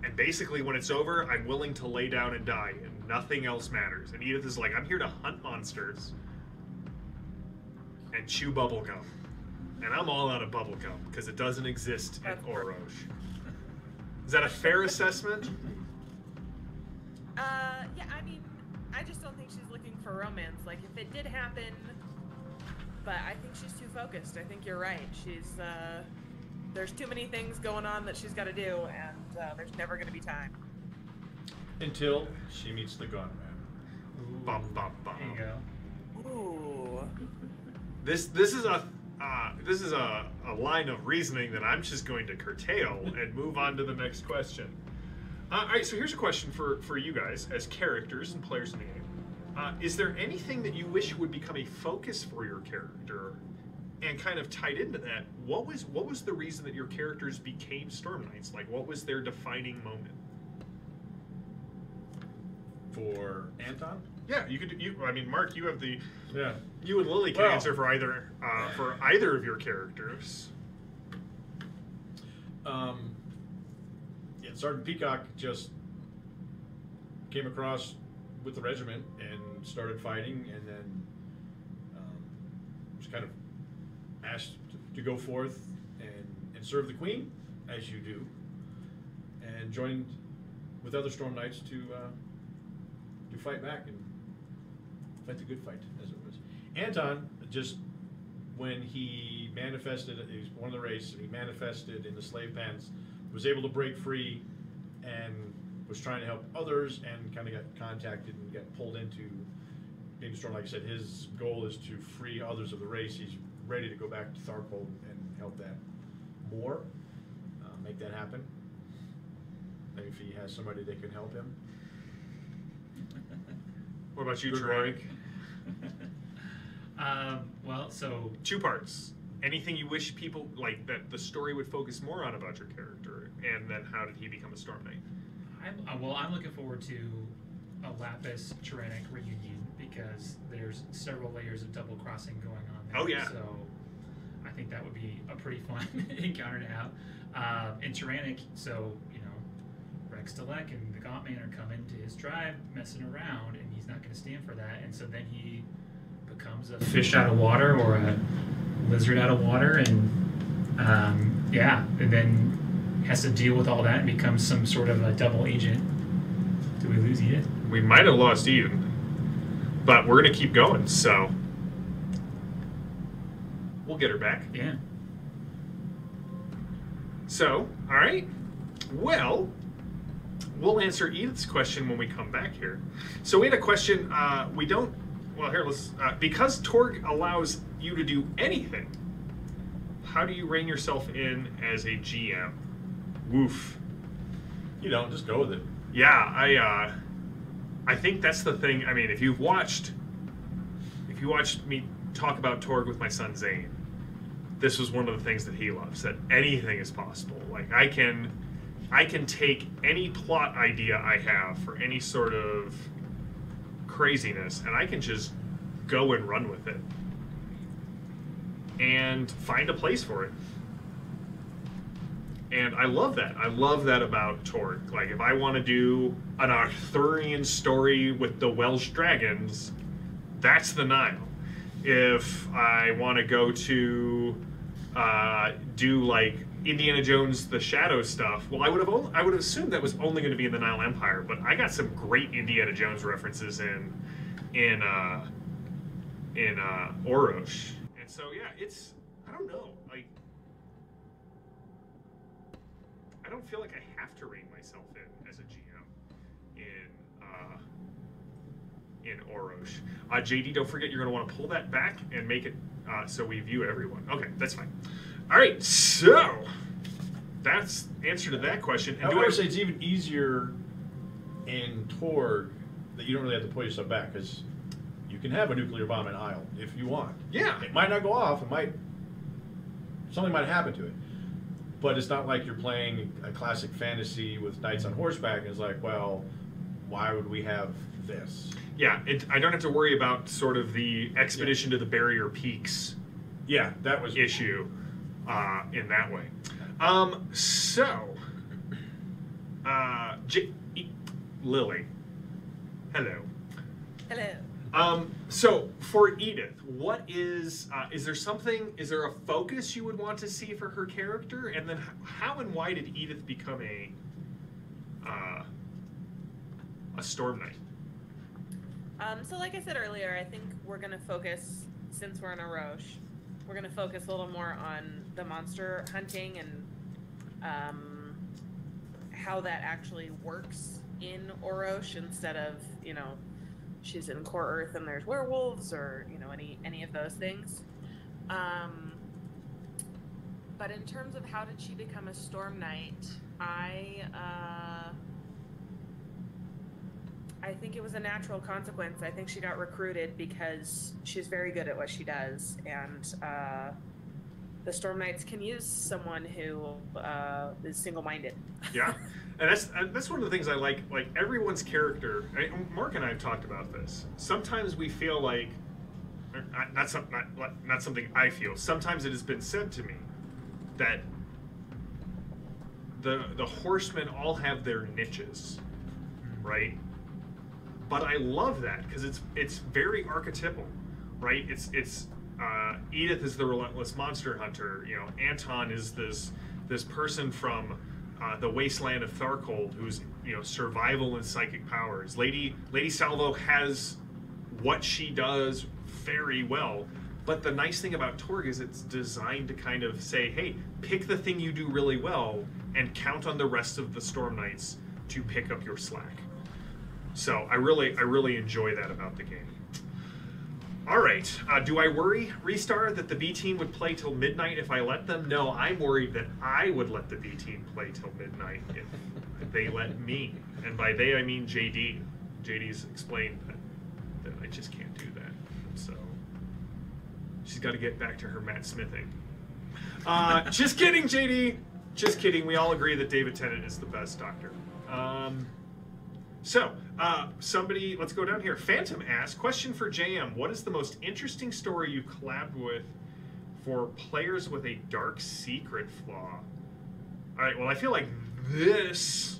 And basically, when it's over, I'm willing to lay down and die, and nothing else matters. And Edith is like, I'm here to hunt monsters and chew bubblegum. And I'm all out of bubblegum, because it doesn't exist in Orosh. Is that a fair assessment? Yeah, I mean, I just don't think she's looking for romance. Like, if it did happen, but I think she's too focused. I think you're right. She's, there's too many things going on that she's got to do, and there's never going to be time. Until she meets the gun man. Bum, bum, bum. There you go. Ooh. This is a line of reasoning that I'm just going to curtail and move on to the next question. All right, so here's a question for you guys as characters and players in the game. Is there anything that you wish would become a focus for your character? And kind of tied into that, what was the reason that your characters became Storm Knights? Like, what was their defining moment? For Anton? Yeah, I mean, Mark, you have the. Yeah. You and Lily can answer for either of your characters. Yeah, Sergeant Peacock just came across with the regiment and started fighting, and then was kind of asked to go forth and serve the Queen, as you do, and joined with other Storm Knights to fight back and fight the good fight, as it was. Anton, just when he manifested, he was one of the race, and he manifested in the slave pens, was able to break free and was trying to help others, and kind of got contacted and got pulled into being a Storm. Like I said, his goal is to free others of the race. He's ready to go back to Tharpol and help that more, make that happen. Maybe if he has somebody that can help him. What about you, Good Troy? Well, so Two parts. Anything you wish people, like, that the story would focus more on about your character, and then how did he become a Storm Knight? I'm looking forward to a Lapis Tyrannic reunion, because there's several layers of double crossing going on there. Oh, yeah. So I think that would be a pretty fun encounter to have. And Tyrannic, so, you know, Rex Delek and the Gaunt Man are coming to his tribe, messing around, and he's not going to stand for that. And so then he becomes a fish out of water, or a lizard out of water, and and then has to deal with all that and becomes some sort of a double agent. Did we lose Edith? We might have lost Eden, but we're going to keep going, so we'll get her back. Yeah. So, all right. Well, we'll answer Edith's question when we come back here. So we had a question. Because Torg allows you to do anything, how do you rein yourself in as a GM? Woof. You don't, just go with it. Yeah, I think that's the thing. I mean, if you watched me talk about Torg with my son Zane, this was one of the things that he loves, that anything is possible. Like, I can take any plot idea I have for any sort of craziness, and I can just go and run with it and find a place for it. And I love that. I love that about Torg. Like, if I want to do an Arthurian story with the Welsh dragons, that's the Nile. If I want to go to do like Indiana Jones the Shadow stuff, well, I would have assumed that was only going to be in the Nile Empire, but I got some great Indiana Jones references in Orosh. And so yeah, it's, I don't know, like, I don't feel like I have to rein myself in as a GM in Orosh. JD, don't forget you're going to want to pull that back and make it so we view everyone. Okay, that's fine. All right, so that's answer to that question. And I would say it's even easier in Torg that you don't really have to pull yourself back, because you can have a nuclear bomb in Isle if you want. Yeah. It might not go off. Something might happen to it. But it's not like you're playing a classic fantasy with knights on horseback and it's like, well, why would we have this? Yeah, I don't have to worry about sort of the expedition to the barrier peaks. Yeah, that was issue in that way. Lily, hello. Hello. So for Edith, what is there a focus you would want to see for her character, and then how and why did Edith become a Storm Knight? So like I said earlier, I think we're gonna focus, since we're in a Roche, we're gonna focus a little more on the monster hunting and how that actually works in Orosh, instead of, she's in Core Earth and there's werewolves, or any of those things. But in terms of how did she become a Storm Knight, I think it was a natural consequence. I think she got recruited because she's very good at what she does, and the Storm Knights can use someone who is single-minded. Yeah, and that's one of the things I like. Like, everyone's character. Mark and I have talked about this. Sometimes we feel like, not something I feel. Sometimes it has been said to me that the Horsemen all have their niches, right? But I love that because it's very archetypal, right? It's Edith is the relentless monster hunter. Anton is this person from the wasteland of Tharkold who's survival and psychic powers. Lady Salvo has what she does very well, but the nice thing about Torg is it's designed to kind of say, hey, pick the thing you do really well and count on the rest of the Storm Knights to pick up your slack. So I really enjoy that about the game. All right, do I worry, Restar, that the B team would play till midnight if I let them? No, I'm worried that I would let the B team play till midnight if they let me. And by they, I mean JD. JD's explained that I just can't do that. So she's got to get back to her Matt Smithing. Just kidding, JD. Just kidding. We all agree that David Tennant is the best Doctor. Somebody, let's go down here. Phantom asks, question for JM. What is the most interesting story you've collabed with for players with a dark secret flaw? All right, well, I feel like this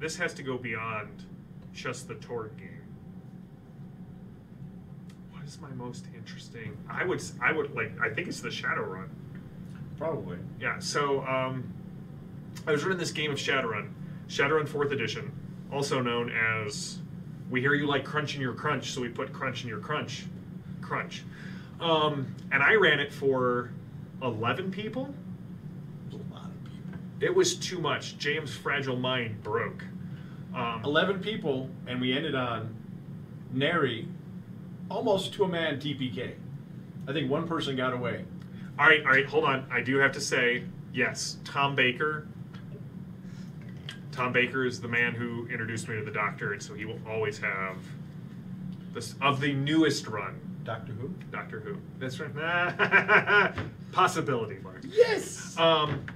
has to go beyond just the Torg game. What is my most interesting? I think it's the Shadowrun. Probably. Yeah, so I was running this game of Shadowrun 4th edition, also known as We Hear You Like Crunch in Your Crunch, so we put Crunch in Your Crunch. And I ran it for 11 people. That's a lot of people. It was too much. James' fragile mind broke. 11 people, and we ended on nary, almost to a man TPK. I think one person got away. All right, hold on. I do have to say, yes, Tom Baker. Tom Baker is the man who introduced me to the Doctor, and so he will always have this of the newest run. Doctor Who? Doctor Who. That's right. Possibility, Mark. Yes!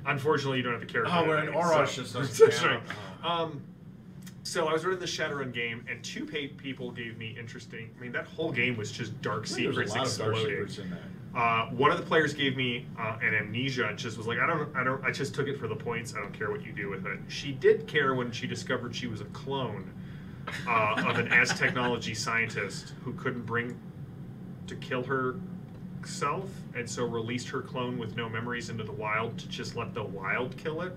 Unfortunately, you don't have the character. Oh, we're in Orosh. So, That's right. So I was running the Shadowrun game, and two people gave me interesting. I mean, that whole game was just dark secrets There's a lot exploding. of dark secrets in that. One of the players gave me an amnesia and just was like, I just took it for the points. I don't care what you do with it. She did care when she discovered she was a clone of an as-technology scientist who couldn't bring to kill herself, and so released her clone with no memories into the wild to just let the wild kill it.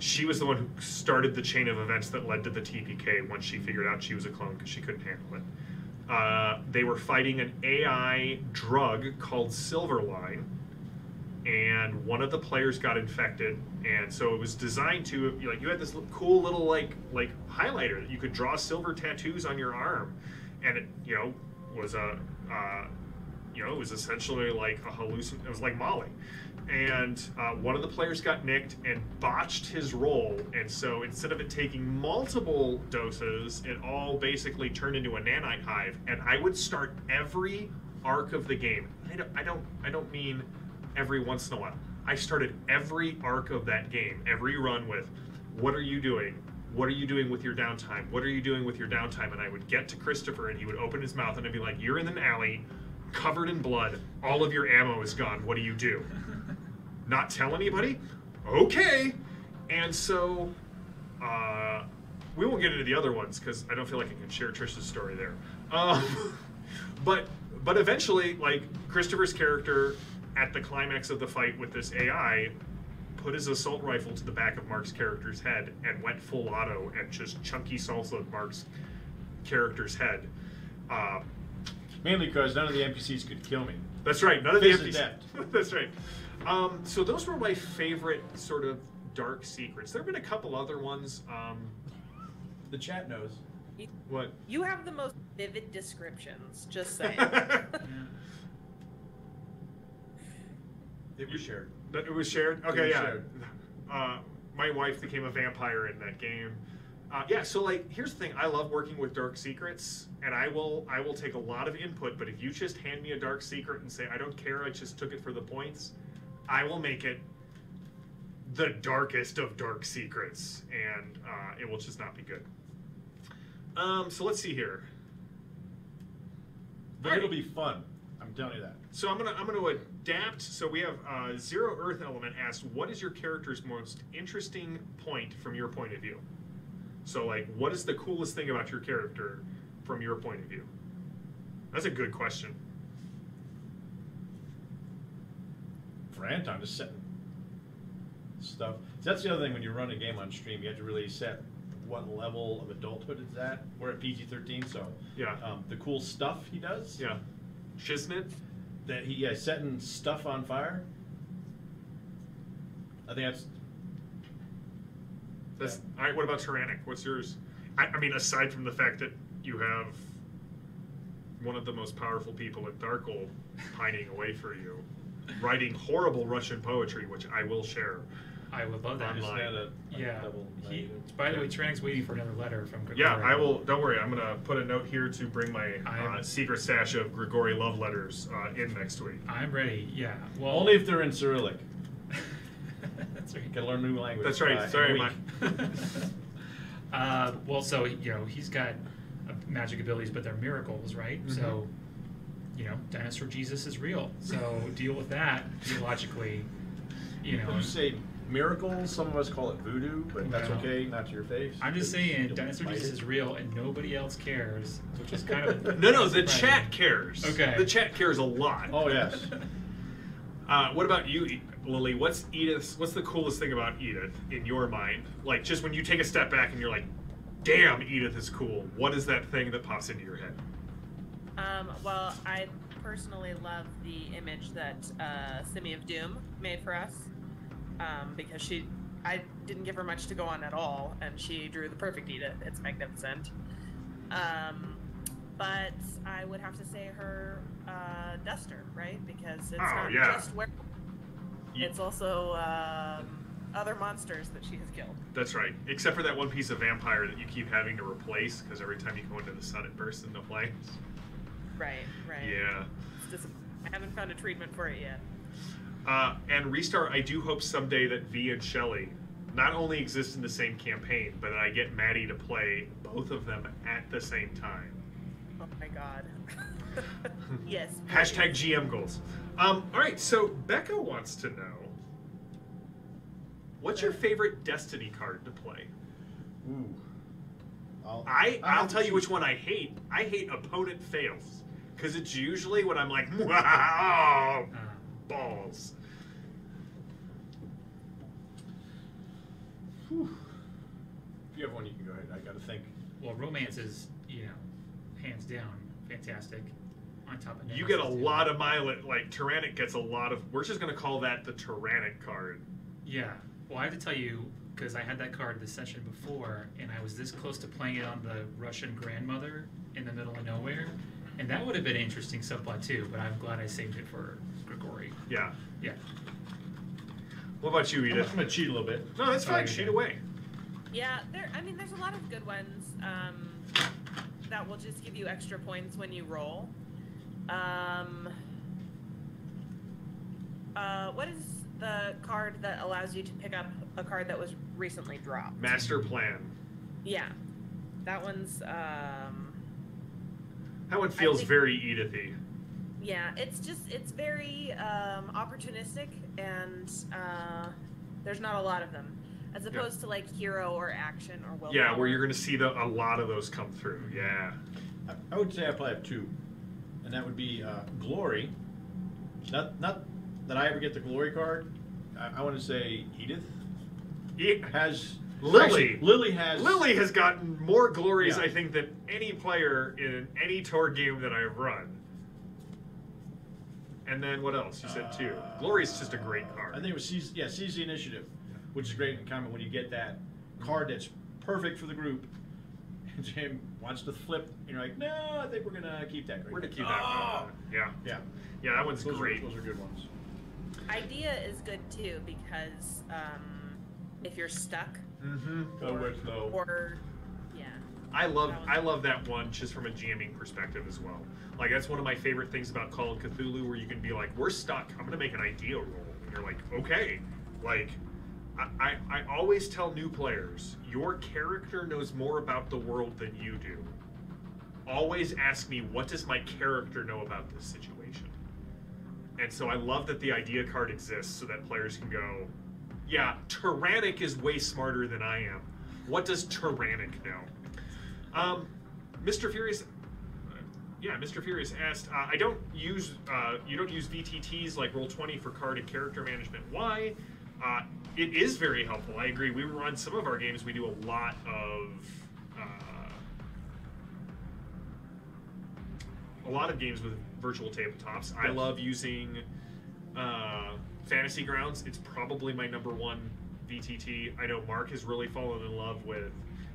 She was the one who started the chain of events that led to the TPK once she figured out she was a clone because she couldn't handle it. They were fighting an AI drug called Silverline, and one of the players got infected, and so it was designed to, like, you had this cool little like highlighter that you could draw silver tattoos on your arm, and it was a it was essentially like a hallucin. It was like Molly, and one of the players got nicked and botched his roll, and so instead of it taking multiple doses, it all basically turned into a nanite hive. And I would start every arc of the game. I don't mean every once in a while. I started every arc of that game, every run with, what are you doing? What are you doing with your downtime? What are you doing with your downtime? And I would get to Christopher, and he would open his mouth, and I'd be like, you're in an alley, covered in blood, all of your ammo is gone, what do you do? Not tell anybody? Okay. And so, we won't get into the other ones, because I don't feel like I can share Trish's story there. But eventually, like, Christopher's character, at the climax of the fight with this AI, put his assault rifle to the back of Mark's character's head and went full auto and just chunky salsa Mark's character's head. Mainly because none of the NPCs could kill me. That's right, none of the Face NPCs. adept. That's right. So those were my favorite sort of dark secrets. There have been a couple other ones. The chat knows. What? You have the most vivid descriptions, just saying. It was shared. It was shared? Okay, It was yeah. shared. My wife became a vampire in that game. Yeah, so like, here's the thing. I love working with dark secrets, and I will take a lot of input, but if you just hand me a dark secret and say, I don't care, I just took it for the points, I will make it the darkest of dark secrets, and it will just not be good. So let's see here. But it'll be fun. I'm telling you that. So I'm gonna adapt. So we have Zero Earth Element asks, what is your character's most interesting point from your point of view? So like, what is the coolest thing about your character from your point of view? That's a good question. For Anton, just setting stuff. That's the other thing when you run a game on stream, you have to really set what level of adulthood it's at. We're at PG-13, so Yeah. The cool stuff he does. Yeah. Shiznit? That he setting stuff on fire. I think That's all right. What about Tyrannic? What's yours? I mean, aside from the fact that you have one of the most powerful people at Darkle pining away for you, writing horrible Russian poetry, which I will share. I would love that. Online. Yeah. By the way, Tran's waiting for another letter from Grigori. Yeah, I will. Don't worry. I'm gonna put a note here to bring my secret stash of Grigori love letters in next week. I'm ready. Yeah. Well, only if they're in Cyrillic. That's right. You can learn new language. That's right. Sorry, Mike. Well, so he's got magic abilities, but they're miracles, right? Mm-hmm. So, Dinosaur Jesus is real. So deal with that theologically. You say miracles. Some of us call it voodoo, but that's No. okay. Not to your face. I'm just saying, You'll Dinosaur fight Jesus it. is real, and nobody else cares, which is kind of No, the surprising. chat cares. Okay. The chat cares a lot. Oh yes. What about you, Lily? What's the coolest thing about Edith in your mind? Like, just when you take a step back and you're like, damn, Edith is cool. What is that thing that pops into your head? Well, I personally love the image that Simi of Doom made for us, because I didn't give her much to go on at all, and she drew the perfect Edith. It's magnificent. But I would have to say her Duster, right? Because it's not just where it's also other monsters that she has killed. That's right. Except for that one piece of vampire that you keep having to replace, because every time you go into the sun, it bursts into flames. Right. Yeah. I haven't found a treatment for it yet. And Restart, I do hope someday that V and Shelly not only exist in the same campaign, but that I get Maddie to play both of them at the same time. Oh my god. Yes. Hashtag GM goals. All right, so Becca wants to know, what's your favorite Destiny card to play? Ooh. I'll tell you which one I hate. I hate Opponent Fails, because it's usually when I'm like, wow, balls. Whew. If you have one, you can go ahead. I got to think. Well, romance is, hands down fantastic. On top of You get a Nemesis, too. lot of mileage. Like Tyrannic gets a lot of. We're just gonna call that the Tyrannic card. Yeah. Well, I have to tell you, because I had that card this session before, and I was this close to playing it on the Russian grandmother in the middle of nowhere, and that would have been an interesting subplot too. But I'm glad I saved it for Grigori. Yeah. Yeah. What about you, I'm Edith? gonna cheat a little bit. No, that's fine. Okay. Cheat away. Yeah, there's a lot of good ones that will just give you extra points when you roll. What is the card that allows you to pick up a card that was recently dropped? Master Plan. Yeah, that one's. That one feels think- very Edithy. Yeah, it's very opportunistic, and there's not a lot of them, as opposed to like hero or action or willpower. Yeah, where you're going to see a lot of those come through. Yeah. I would say I probably have two, and that would be Glory. Not that I ever get the Glory card. I want to say Edith has Lily. Actually, Lily has gotten more glories, Yeah. I think, than any player in any Torg game that I've run. And then what else? You said two. Glory's just a great card. I think it was Seize the Initiative, which is great in common when you get that card that's perfect for the group. And Jim wants to flip, and you're like, no, I think we're gonna keep that. We're gonna keep that one. Yeah. Yeah, Yeah, that one's great. Those are good ones. Idea is good too, because if you're stuck, Mm-hmm. Go with low. or yeah, I love that one just from a jamming perspective as well. Like that's one of my favorite things about Call of Cthulhu, where you can be like, we're stuck. I'm gonna make an idea roll, and you're like, okay. Like, I always tell new players, your character knows more about the world than you do. Always ask me, what does my character know about this situation? And so I love that the idea card exists so that players can go, yeah, Tyrannic is way smarter than I am. What does Tyrannic know? Mr. Furious, Mr. Furious asked, you don't use VTTs like Roll20 for card and character management. Why? It is very helpful. I agree. We run some of our games. We do a lot of games with virtual tabletops. I love using Fantasy Grounds. It's probably my #1 VTT. I know Mark has really fallen in love with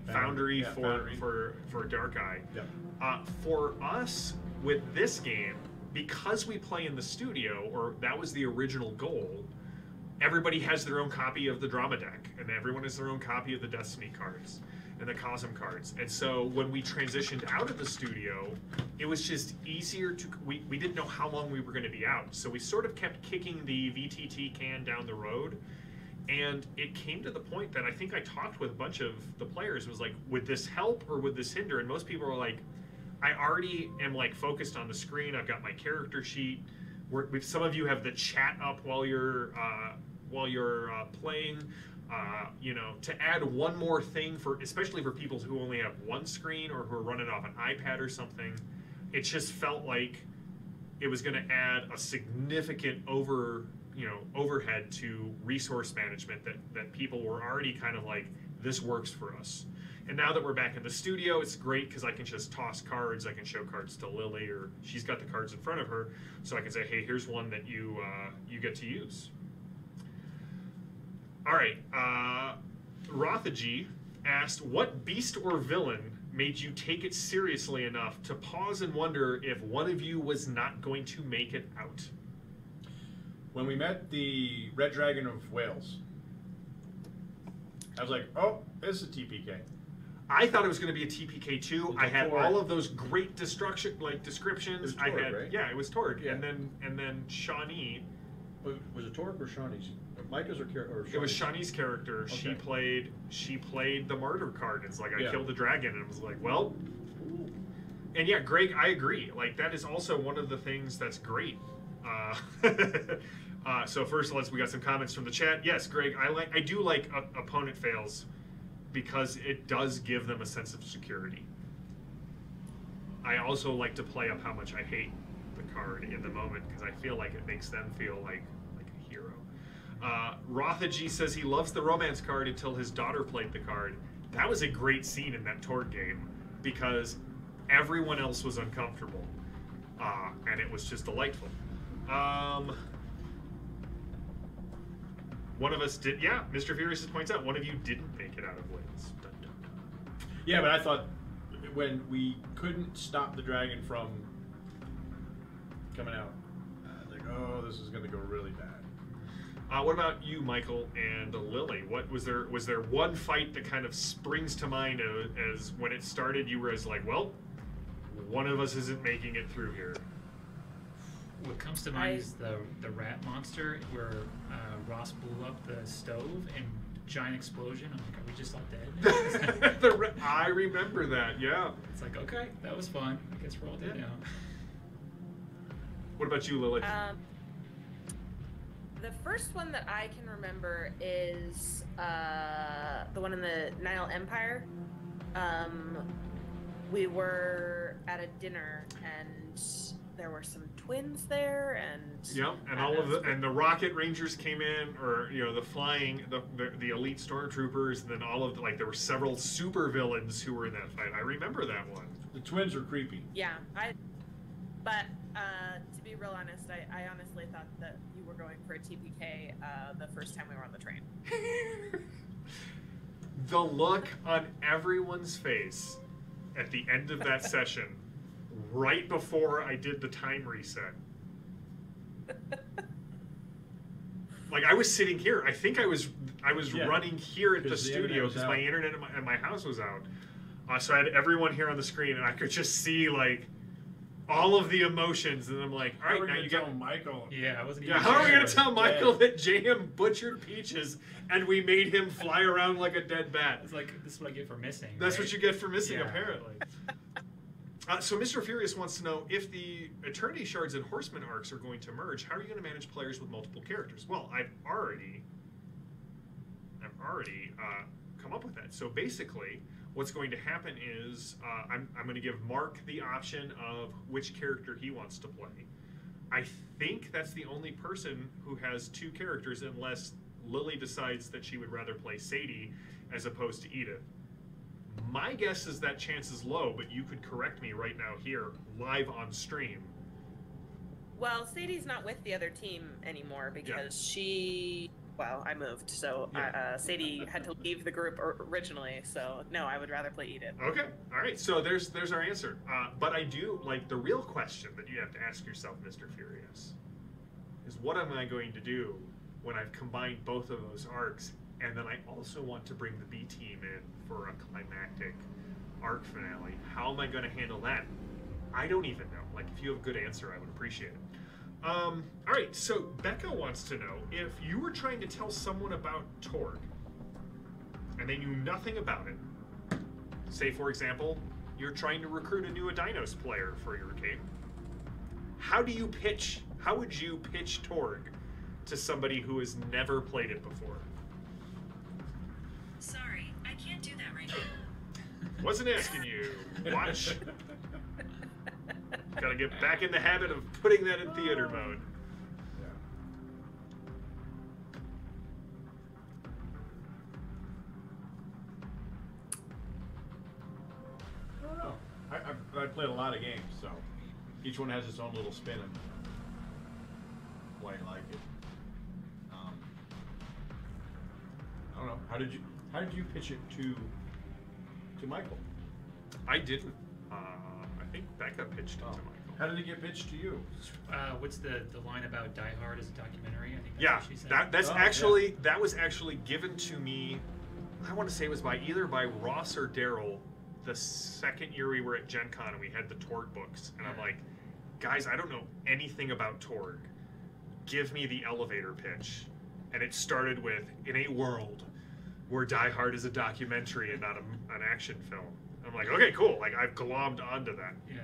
Foundry, for Dark Eye. Yep. For us with this game, because we play in the studio, or that was the original goal, everybody has their own copy of the drama deck, and everyone has their own copy of the Destiny cards and the Cosm cards. And so when we transitioned out of the studio, it was just easier to, we didn't know how long we were going to be out. So we sort of kept kicking the VTT can down the road. And it came to the point that I think I talked with a bunch of the players. It was like, would this help or would this hinder? And most people were like, I already am like focused on the screen. I've got my character sheet. Some of you have the chat up while you're playing. To add one more thing especially for people who only have one screen or who are running off an iPad or something, it just felt like it was going to add a significant overhead to resource management that people were already kind of like, this works for us. And now that we're back in the studio, it's great because I can just toss cards. I can show cards to Lily, or she's got the cards in front of her, so I can say, hey, here's one that you get to use. All right, Rothagy asked, what beast or villain made you take it seriously enough to pause and wonder if one of you was not going to make it out? When we met the Red Dragon of Wales, I was like, oh, this is a TPK. I thought it was going to be a TPK too. It's I a had Torg. all of those great descriptions. It was Torg, right? Yeah, it was Torg. Yeah. And then Shawnee. Was it Torg or Shawnee's? Micah's or Shawnee's? It was Shawnee's character. Okay. She played the martyr card. It's like, I Yeah. killed the dragon, and it was like, well. And yeah, Greg, I agree. Like, that is also one of the things that's great. So first, we got some comments from the chat. Yes, Greg, I do like opponent fails, because it does give them a sense of security. I also like to play up how much I hate the card in the moment, because I feel like it makes them feel like a hero. Rothagy says he loves the romance card until his daughter played the card. That was a great scene in that Torg game, because Everyone else was uncomfortable, and it was just delightful. One of us did. Yeah, Mr. Furious points out one of you didn't make it out of wins. Dun, dun, dun. Yeah, but I thought when we couldn't stop the dragon from coming out, like, oh, this is going to go really bad. What about you, Michael and Lily? What was there? Was there one fight that kind of springs to mind as when it started? You were as like, well, one of us isn't making it through here. What comes to mind is the rat monster where Ross blew up the stove and giant explosion. I'm like, are we just all dead? I remember that. Yeah. It's like, okay, that was fun. I guess we're all dead now. What about you, Lily? The first one that I can remember is the one in the Nile Empire. We were at a dinner and there were some twins there, and and the rocket rangers came in, or the flying the elite stormtroopers, and then all of there were several super villains who were in that fight. I remember that one. The twins were creepy. Yeah, but to be real honest, I honestly thought that you were going for a TPK the first time we were on the train. The look on everyone's face at the end of that session, right before I did the time reset. Like, I was sitting here. I think I was running here at the studio because my internet at my house was out. So I had everyone here on the screen, and I could just see all of the emotions, and I'm like, all right, now you got Michael. Yeah, I wasn't. Yeah, how are we gonna tell Michael that JM butchered Peaches and we made him fly around like a dead bat? It's like, this is what I get for missing. That's right? what you get for missing, apparently. So Mr. Furious wants to know, if the Eternity Shards and Horsemen arcs are going to merge, how are you going to manage players with multiple characters? Well, I've already come up with that. So basically, what's going to happen is I'm going to give Mark the option of which character he wants to play. I think that's the only person who has two characters, unless Lily decides that she would rather play Sadie as opposed to Edith. My guess is that chance is low, but you could correct me right now here, live on stream. Well, Sadie's not with the other team anymore because I moved, so Sadie had to leave the group originally, so no, I would rather play Edith. Okay, all right, so there's our answer. But I do, the real question that you have to ask yourself, Mr. Furious, is what am I going to do when I've combined both of those arcs, and then I also want to bring the B team in for a climactic arc finale? How am I going to handle that? I don't even know. If you have a good answer, I would appreciate it. All right, so Becca wants to know, if you were trying to tell someone about Torg, and they knew nothing about it, say, for example, you're trying to recruit a new Adinos player for your game, how would you pitch Torg to somebody who has never played it before? Sorry, I can't do that right now. Wasn't asking you. Watch. Gotta get back in the habit of putting that in theater mode. I don't know. I played a lot of games, so each one has its own little spin and why you like it. I don't know. How did you pitch it to Michael? I didn't. I think Becca pitched it to Michael. How did it get pitched to you? What's the line about Die Hard as a documentary? I think Yeah, that's what she said. that was actually given to me. I want to say it was either by Ross or Daryl the second year we were at Gen Con and we had the Torg books, and I'm like, guys, I don't know anything about Torg. Give me the elevator pitch. And it started with, in a world where Die Hard is a documentary and not an action film. I'm like, okay, cool. I've glommed onto that. Yeah.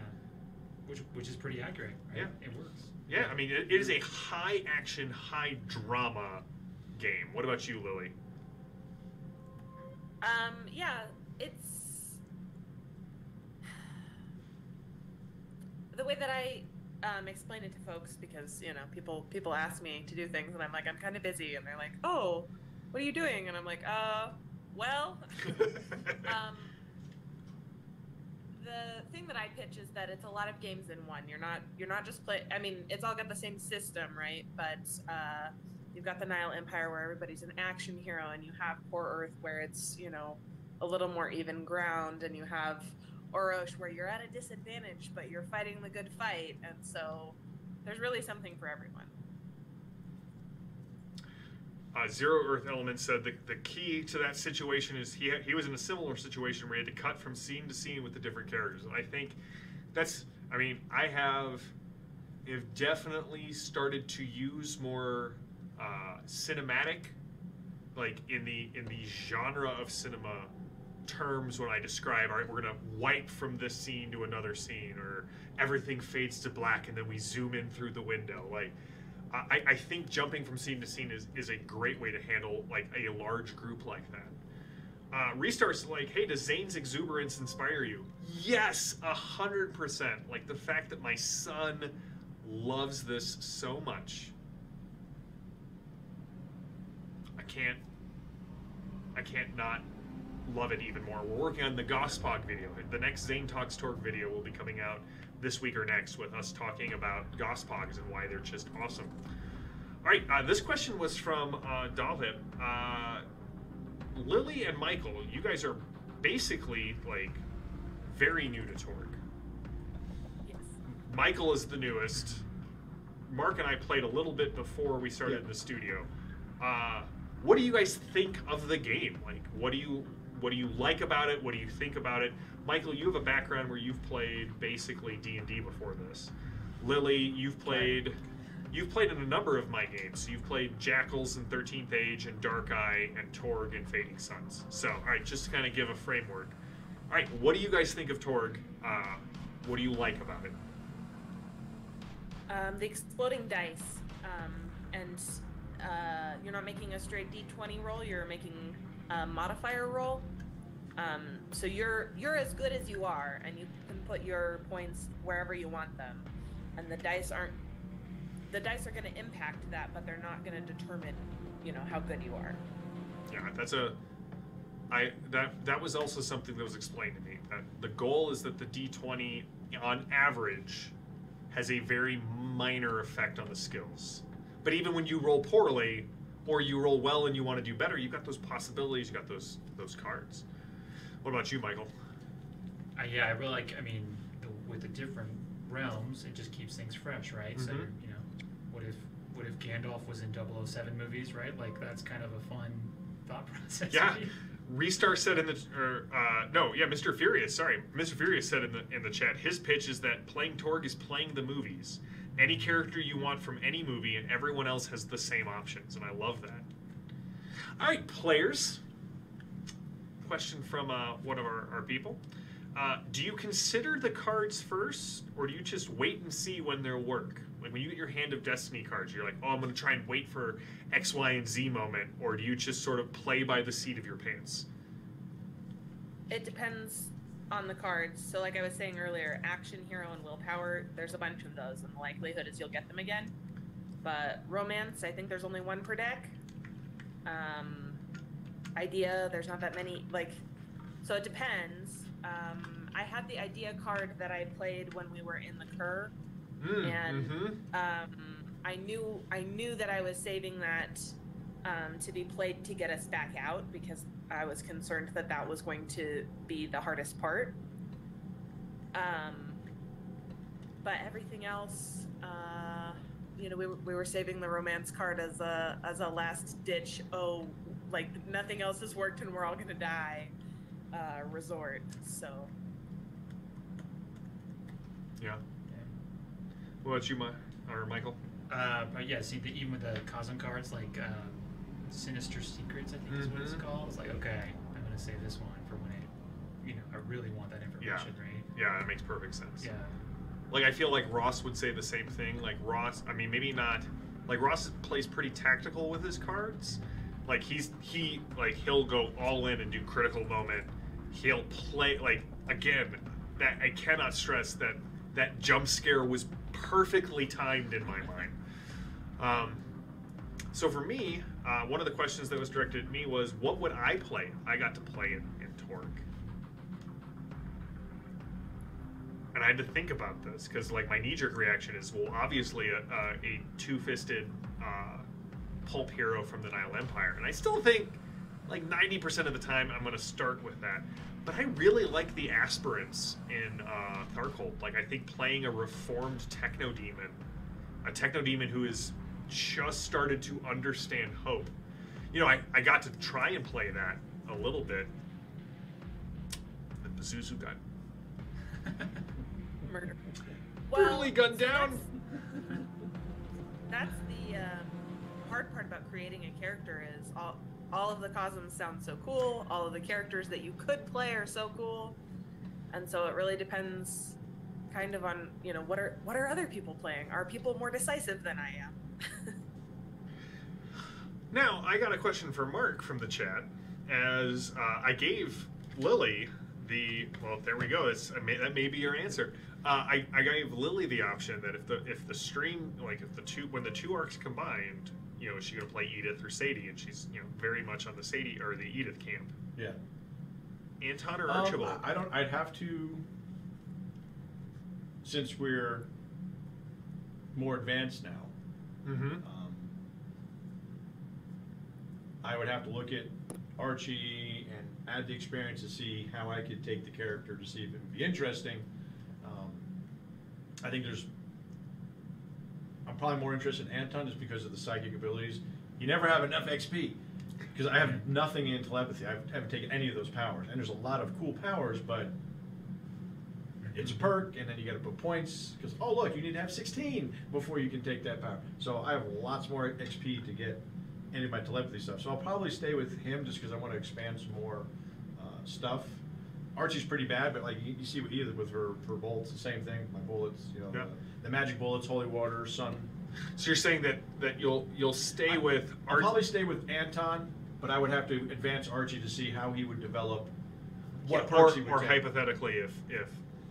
Which is pretty accurate, right? Yeah. It works. Yeah, I mean, it is a high action, high drama game. What about you, Lily? Yeah, it's the way that I explain it to folks, because people ask me to do things and I'm like, I'm kind of busy, and they're like, oh, what are you doing? And I'm like, well, the thing that I pitch is that it's a lot of games in one. You're not just play. I mean, it's all got the same system, right? But you've got the Nile Empire where everybody's an action hero, and you have Poor Earth where it's a little more even ground, and you have Orosh where you're at a disadvantage, but you're fighting the good fight, and so there's really something for everyone. Zero Earth Element said the key to that situation is he was in a similar situation where he had to cut from scene to scene with the different characters. And I think I have definitely started to use more cinematic, like in the genre of cinema terms when I describe, all right, we're gonna wipe from this scene to another scene, or everything fades to black and then we zoom in through the window. Like, I think jumping from scene to scene is a great way to handle like a large group like that. Restart's like, hey, does Zane's exuberance inspire you? Yes, 100%. Like the fact that my son loves this so much, I can't not love it even more. We're working on the Gospog video. The next Zane Talks Torg video will be coming out this week or next with us talking about Gospogs and why they're just awesome. All right, this question was from Dalhip. Lily and Michael, you guys are basically like very new to Torg. Yes. Michael is the newest. Mark and I played a little bit before we started the studio. What do you guys think of the game? Like, what do you like about it? What do you think about it? Michael, you have a background where you've played basically D&D before this. Lily, you've played in a number of my games. You've played Jackals in 13th Age and Dark Eye and Torg and Fading Suns. So, all right, just to kind of give a framework. All right, what do you guys think of Torg? What do you like about it? The exploding dice, and you're not making a straight D20 roll. You're making a modifier roll. So you're as good as you are, and you can put your points wherever you want them. And the dice are going to impact that, but they're not going to determine, how good you are. Yeah, that was also something that was explained to me. That the goal is that the D20, on average, has a very minor effect on the skills. But even when you roll poorly, or you roll well and you want to do better, you've got those possibilities, you've got those cards. What about you, Michael? Yeah, I really like, with the different realms, it just keeps things fresh, right? Mm-hmm. So, what if Gandalf was in 007 movies, right? Like, that's kind of a fun thought process. Yeah. Restar said Mr. Furious, sorry. Mr. Furious said in the chat, his pitch is that playing Torg is playing the movies. Any character you want from any movie, and everyone else has the same options, and I love that. All right, players. Question from one of our people. Do you consider the cards first, or do you just wait and see when they'll work? Like when you get your Hand of Destiny cards, you're like, oh, I'm going to try and wait for X, Y, and Z moment, or do you just sort of play by the seat of your pants? It depends on the cards. So like I was saying earlier, action, hero, and willpower, there's a bunch of those, and the likelihood is you'll get them again. But romance, I think there's only one per deck. Idea, there's not that many, so it depends. I had the idea card that I played when we were in the Cur, and I knew that I was saving that to be played to get us back out, because I was concerned that was going to be the hardest part. But everything else, we were saving the romance card as a last ditch. Oh, like nothing else has worked and we're all gonna die. Resort. So. Yeah. What about you, Michael? Even with the Cosm cards, like Sinister Secrets, I think is what it's called. It's like, okay, I'm gonna save this one for when I really want that information, right? Yeah, that makes perfect sense. Yeah. Like, I feel like Ross would say the same thing. Like, Ross, maybe not. Like, Ross plays pretty tactical with his cards. Like, he'll go all in and do critical moment. He'll play, again, that I cannot stress that jump scare was perfectly timed in my mind. So for me, one of the questions that was directed at me was, what would I play? I got to play in Torg. and I had to think about this because like my knee-jerk reaction is, well, obviously a two-fisted pulp hero from the Nile Empire, and I still think like 90% of the time I'm going to start with that. But I really like the aspirants in Tharkold. Like, I think playing a reformed techno-demon, a techno-demon who has just started to understand hope. You know, I got to try and play that a little bit. The Pazuzu gun. Murder. Brutally gunned so down. That's the hard part about creating a character is all of the cosms sound so cool. All of the characters that you could play are so cool, and so it really depends, kind of on what are other people playing? Are people more decisive than I am? Now, I got a question for Mark from the chat, as I gave Lily well, there we go. That may be your answer. I gave Lily the option that if the stream, like when the two arcs combined, is she going to play Edith or Sadie? And she's very much on the Sadie or the Edith camp. Yeah. Anton or Archibald? I'd have to, since we're more advanced now. Mm-hmm. I would have to look at Archie and add the experience to see how I could take the character to see if it would be interesting. I think I'm probably more interested in Anton just because of the psychic abilities. You never have enough XP because I have nothing in telepathy. I haven't taken any of those powers, and there's a lot of cool powers, but it's a perk, and then you got to put points because look, you need to have 16 before you can take that power. So I have lots more XP to get any of my telepathy stuff. So I'll probably stay with him just because I want to expand some more stuff. Archie's pretty bad, but like you see with Edith with her bolts, the same thing. My bullets, Yeah. the magic bullets, holy water, sun. So you're saying that you'll stay with I'll probably stay with Anton, but I would have to advance Archie to see how he would develop. What perks he would or take. hypothetically, if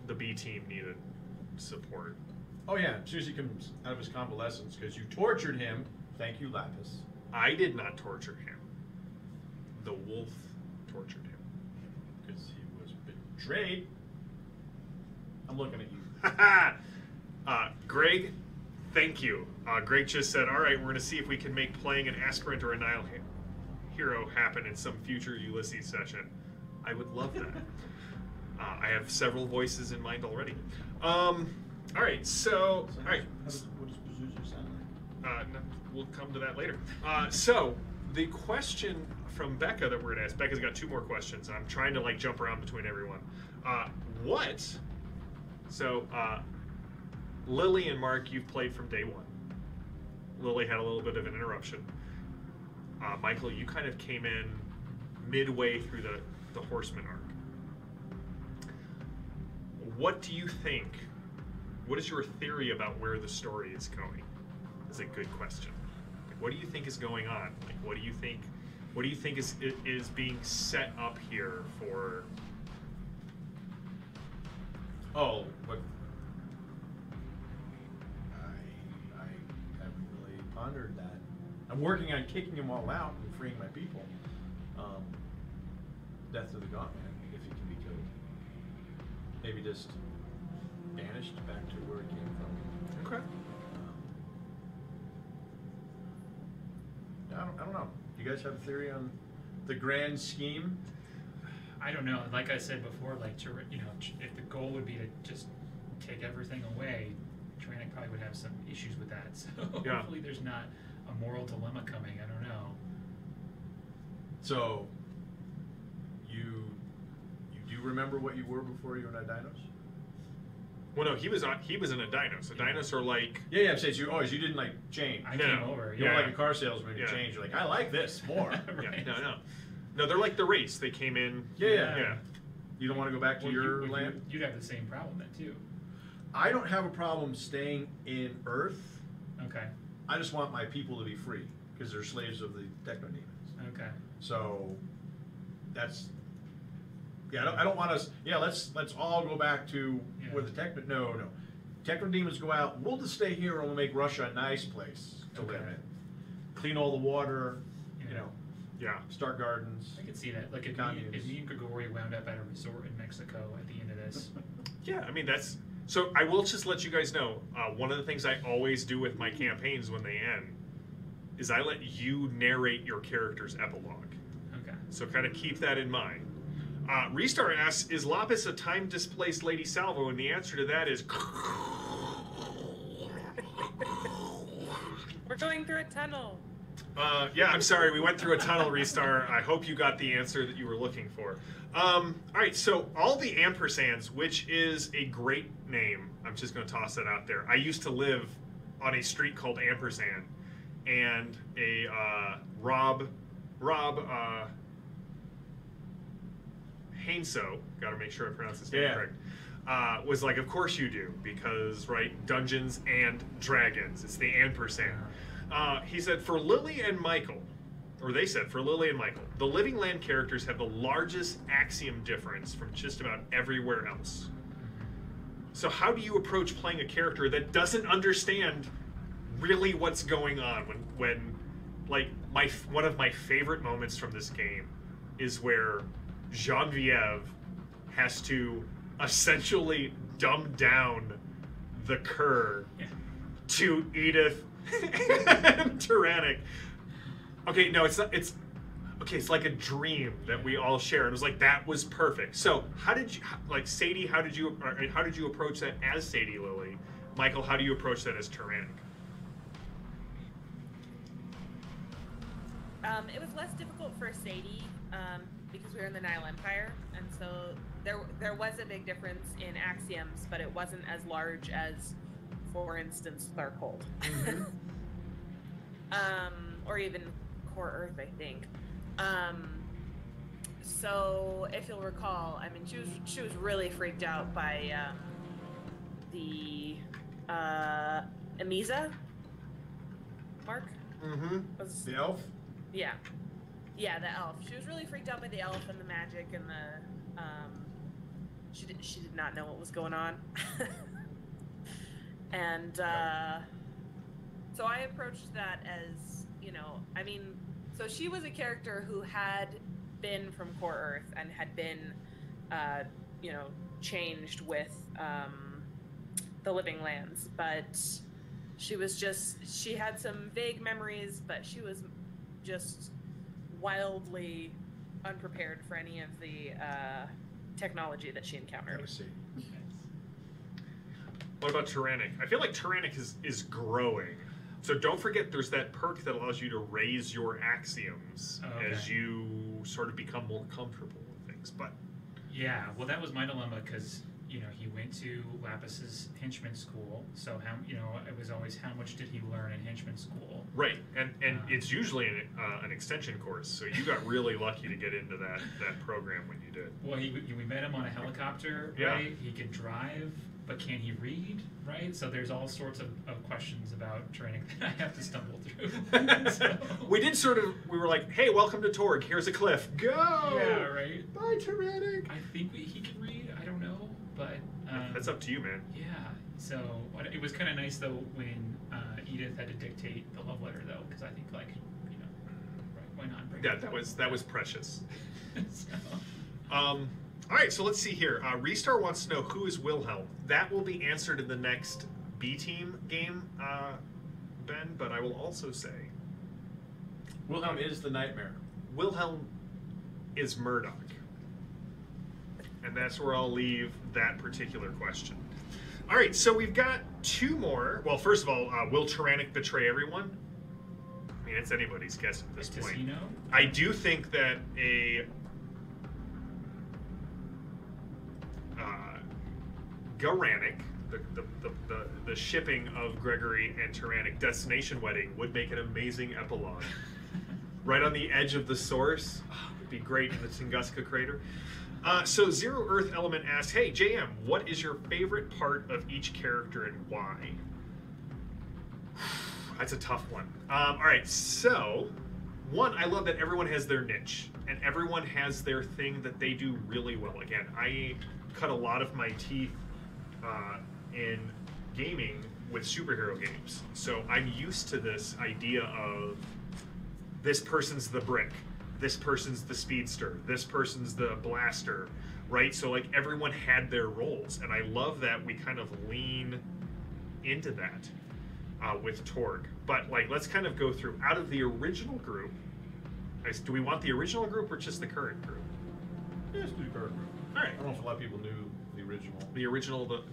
the B team needed support. Oh yeah, as soon as he comes out of his convalescence, because you tortured him. Thank you, Lapis. I did not torture him. The wolf tortured him. Because he was betrayed. I'm looking at you. Greg, thank you. Greg just said, all right, we're going to see if we can make playing an aspirant or a Nile hero happen in some future Ulysses session. I would love that. I have several voices in mind already. All right, so all right. What does Pazuzu sound like? No, we'll come to that later. So the question from Becca that we're going to ask, Becca's got two more questions. I'm trying to jump around between everyone. Lily and Mark, you've played from day one. Lily had a little bit of an interruption. Michael, you kind of came in midway through the Horsemen arc. What do you think? What is your theory about where the story is going? Is a good question. What do you think is going on? What do you think is being set up here for? Oh, what? I haven't really pondered that. I'm working on kicking them all out and freeing my people. Death to the Gauntman, if he can be killed. Maybe just banished back to where it came from. Okay. I don't know. Do you guys have a theory on the grand scheme? I don't know. Like I said before, if the goal would be to just take everything away, Tyrannic probably would have some issues with that. So Yeah. hopefully there's not a moral dilemma coming. I don't know. So, you do remember what you were before you were in Dinos? Well, no, he was in a Dinos. A Dinos are like. Yeah, I'm saying you didn't change. I No. came over. You Yeah. were like a car salesman. You Yeah. change. You're like, I like this more. Right. Yeah, no, they're like the race. They came in. Yeah. You don't want to go back to Well, your land? You'd have the same problem then too. I don't have a problem staying in Earth. Okay. I just want my people to be free because they're slaves of the techno-demons. Okay. So that's I don't want us. Yeah, let's all go back to where the no. Techno-demons go out. We'll just stay here and we'll make Russia a nice place to live in. Clean all the water. Yeah. Start gardens. I could see that. Like if me and Grigori wound up at a resort in Mexico at the end of this. Yeah, I mean that's So I will just let you guys know, one of the things I always do with my campaigns when they end is I let you narrate your character's epilogue. Okay. So kind of keep that in mind. Restar asks, is Lapis a time-displaced Lady Salvo? And the answer to that is... We're going through a tunnel. Yeah, I'm sorry, we went through a tunnel, Restar. I hope you got the answer that you were looking for. All right, so all the ampersands, which is a great name. I'm just going to toss that out there. I used to live on a street called Ampersand, and a Rob Hainso, got to make sure I pronounce his name correct, was like, of course you do, because, right, Dungeons and Dragons, it's the ampersand. He said, for Lily and Michael, or they said, for Lily and Michael, the Living Land characters have the largest axiom difference from just about everywhere else. So how do you approach playing a character that doesn't understand really what's going on when like, one of my favorite moments from this game is where Genevieve has to essentially dumb down the cur to Edith and Tyrannic. Okay, no, it's not. It's like a dream that we all share, and it was like that was perfect. So, how did you, like, Sadie? How did you approach that as Sadie Lily? Michael, how do you approach that as Tyrannic? It was less difficult for Sadie because we were in the Nile Empire, and so there was a big difference in axioms, but it wasn't as large as, for instance, Tharkold. Mm-hmm. Or even Core Earth, I think. So if you'll recall, I mean, she was really freaked out by the Amiza. Mark? Mm-hmm. The elf? Yeah, the elf. She was really freaked out by the elf and the magic and the. She did not know what was going on, and so I approached that as, you know, I mean, so she was a character who had been from Core Earth and had been, you know, changed with the Living Lands, but she had some vague memories, but she was just wildly unprepared for any of the technology that she encountered. I see. What about Tyrannic? I feel like Tyrannic is growing. So don't forget there's that perk that allows you to raise your axioms as you sort of become more comfortable with things. But yeah, well, that was my dilemma because, you know, he went to Lapis's henchman school. So how, you know, it was always how much did he learn in henchman school? Right, and it's usually an extension course. So you got really lucky to get into that program when you did. Well, we met him on a helicopter, right? He can drive, but can he read, right? So there's all sorts of questions about training that I have to stumble through. So. We were like, hey, welcome to Torg. Here's a cliff. Go! Yeah, right. Bye, Tyrannic. I think he can read. I don't know, but that's up to you, man. Yeah. So it was kind of nice though when Edith had to dictate the love letter though, because I think, like, you know, right, why not bring Yeah, that was precious. So. All right, so let's see here. Restar wants to know who is Wilhelm. That will be answered in the next B-Team game, Ben, but I will also say... Wilhelm is the nightmare. Wilhelm is Murdoch. And that's where I'll leave that particular question. All right, so we've got two more. Well, first of all, will Tyrannic betray everyone? I mean, it's anybody's guess at this point. Does he know? I do think that a... Garanik, the shipping of Gregory and Tyrannic destination wedding would make an amazing epilogue. Right on the edge of the source. Would be great in the Tunguska crater. So Zero Earth Element asks, hey, JM, what is your favorite part of each character and why? That's a tough one. All right, so one, I love that everyone has their niche and everyone has their thing that they do really well. Again, I cut a lot of my teeth in gaming with superhero games. So I'm used to this idea of this person's the brick, this person's the speedster, this person's the blaster, right? So like everyone had their roles, and I love that we kind of lean into that with Torg. But like, let's kind of go through out of the original group. Do we want the original group or just the current group? Yeah, let's do the current group. All right. I don't know if a lot of people knew the original. The original,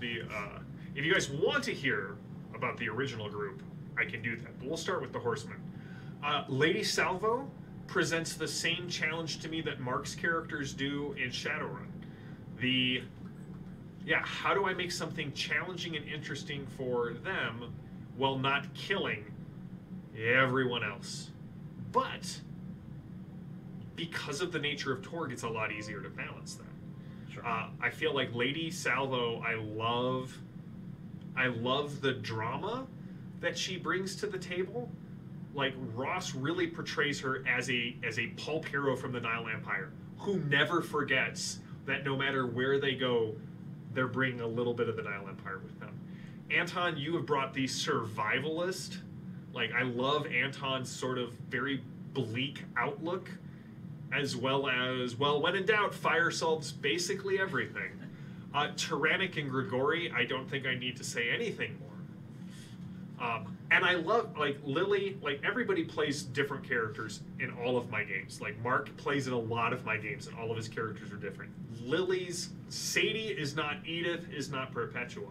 if you guys want to hear about the original group, I can do that. But we'll start with the Horsemen. Lady Salvo presents the same challenge to me that Mark's characters do in Shadowrun. How do I make something challenging and interesting for them while not killing everyone else? But because of the nature of Torg, it's a lot easier to balance that. Sure. I feel like Lady Salvo, I love the drama that she brings to the table. Like, Ross really portrays her as a pulp hero from the Nile Empire who never forgets that no matter where they go, they're bringing a little bit of the Nile Empire with them. Anton, you have brought the survivalist. Like, I love Anton's sort of very bleak outlook, as well as, well, when in doubt, fire solves basically everything. Tyrannic and Grigori, I don't think I need to say anything more. And I love, like, Lily, like, everybody plays different characters in all of my games. Like, Mark plays in a lot of my games, and all of his characters are different. Lily's, Sadie is not Edith, is not Perpetua.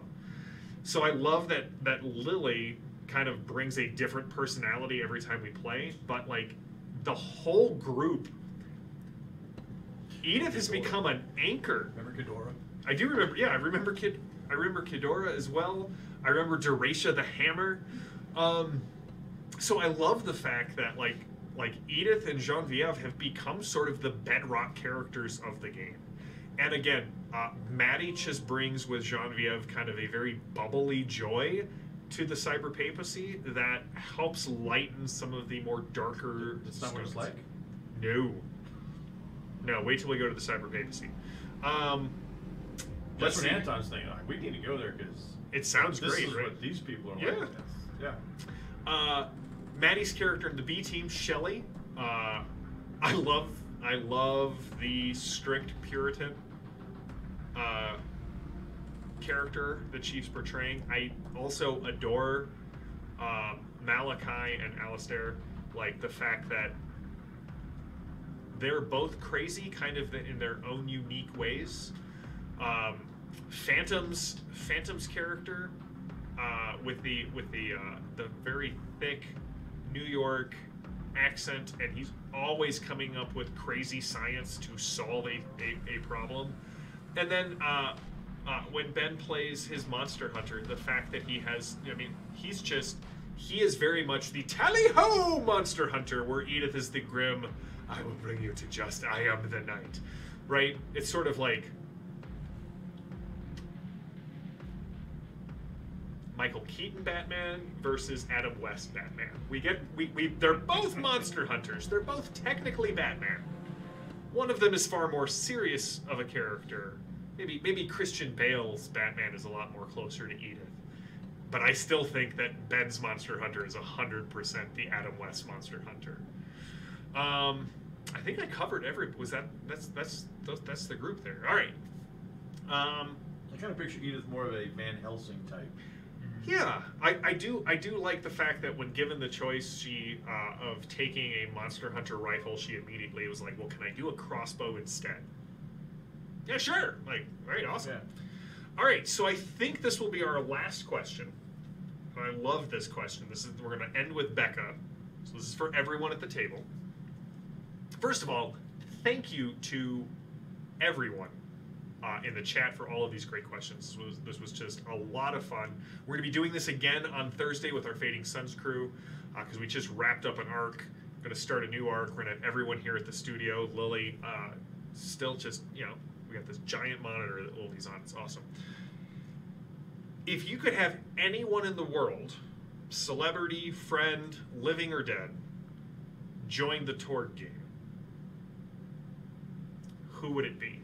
So I love that Lily kind of brings a different personality every time we play, but, like, the whole group, Edith has become an anchor. Remember Ghidorah? I do remember, yeah, I remember Ghidorah as well. I remember Duration the Hammer. So I love the fact that like Edith and Genevieve have become sort of the bedrock characters of the game. And again, Maddie just brings with Genevieve kind of a very bubbly joy to the cyber papacy that helps lighten some of the more darker. That's not what it's like? No, wait till we go to the cyber papacy. That's what Anton's thinking. Like, we need to go there because it sounds great. This is right? what these people are Yeah. like. Yeah. Maddie's character in the B team, Shelley. I love the strict Puritan character that she's portraying. I also adore Malachi and Alistair. Like the fact that they're both crazy, kind of in their own unique ways. Phantom's character with the very thick New York accent, and he's always coming up with crazy science to solve a problem. And then when Ben plays his monster hunter, the fact that he has, I mean, he is very much the tally-ho monster hunter, where Edith is the grim, I will bring you to just, I am the night, right? It's sort of like Michael Keaton Batman versus Adam West Batman. They're both monster hunters. They're both technically Batman. One of them is far more serious of a character. Maybe Christian Bale's Batman is a lot more closer to Edith. But I still think that Ben's Monster Hunter is 100% the Adam West Monster Hunter. I think I covered that's the group there. All right. I kind of picture Edith more of a Van Helsing type. Yeah, I do like the fact that when given the choice of taking a Monster Hunter rifle, she immediately was like, well, can I do a crossbow instead? Yeah, sure. Like, right, awesome. Yeah. All right, so I think this will be our last question. And I love this question. We're going to end with Becca. So this is for everyone at the table. First of all, thank you to everyone in the chat for all of these great questions. This was just a lot of fun. We're going to be doing this again on Thursday with our Fading Suns crew because we just wrapped up an arc. We're going to start a new arc. We're going to have everyone here at the studio. Lily, still just, we got this giant monitor that Lily's on. It's awesome. If you could have anyone in the world, celebrity, friend, living or dead, join the Torg game, who would it be?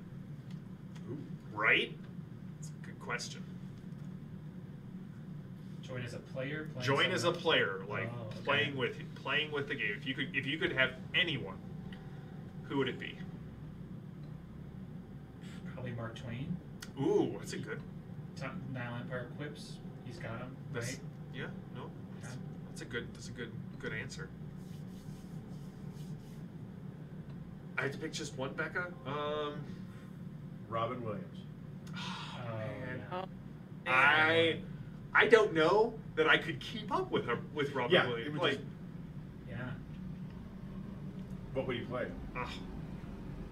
Right? That's a good question. Join as a player? Join as a player, like okay. playing with the game. If you could have anyone, who would it be? Probably Mark Twain. Ooh, that's a good. Nile Empire quips. He's got them, That's, right? yeah, no, Yeah. that's a good answer. I had to pick just one, Becca. Robin Williams. Oh, Oh, man. yeah. I don't know that I could keep up with Robin Yeah, Williams. it would Like, just- Yeah. What would you play?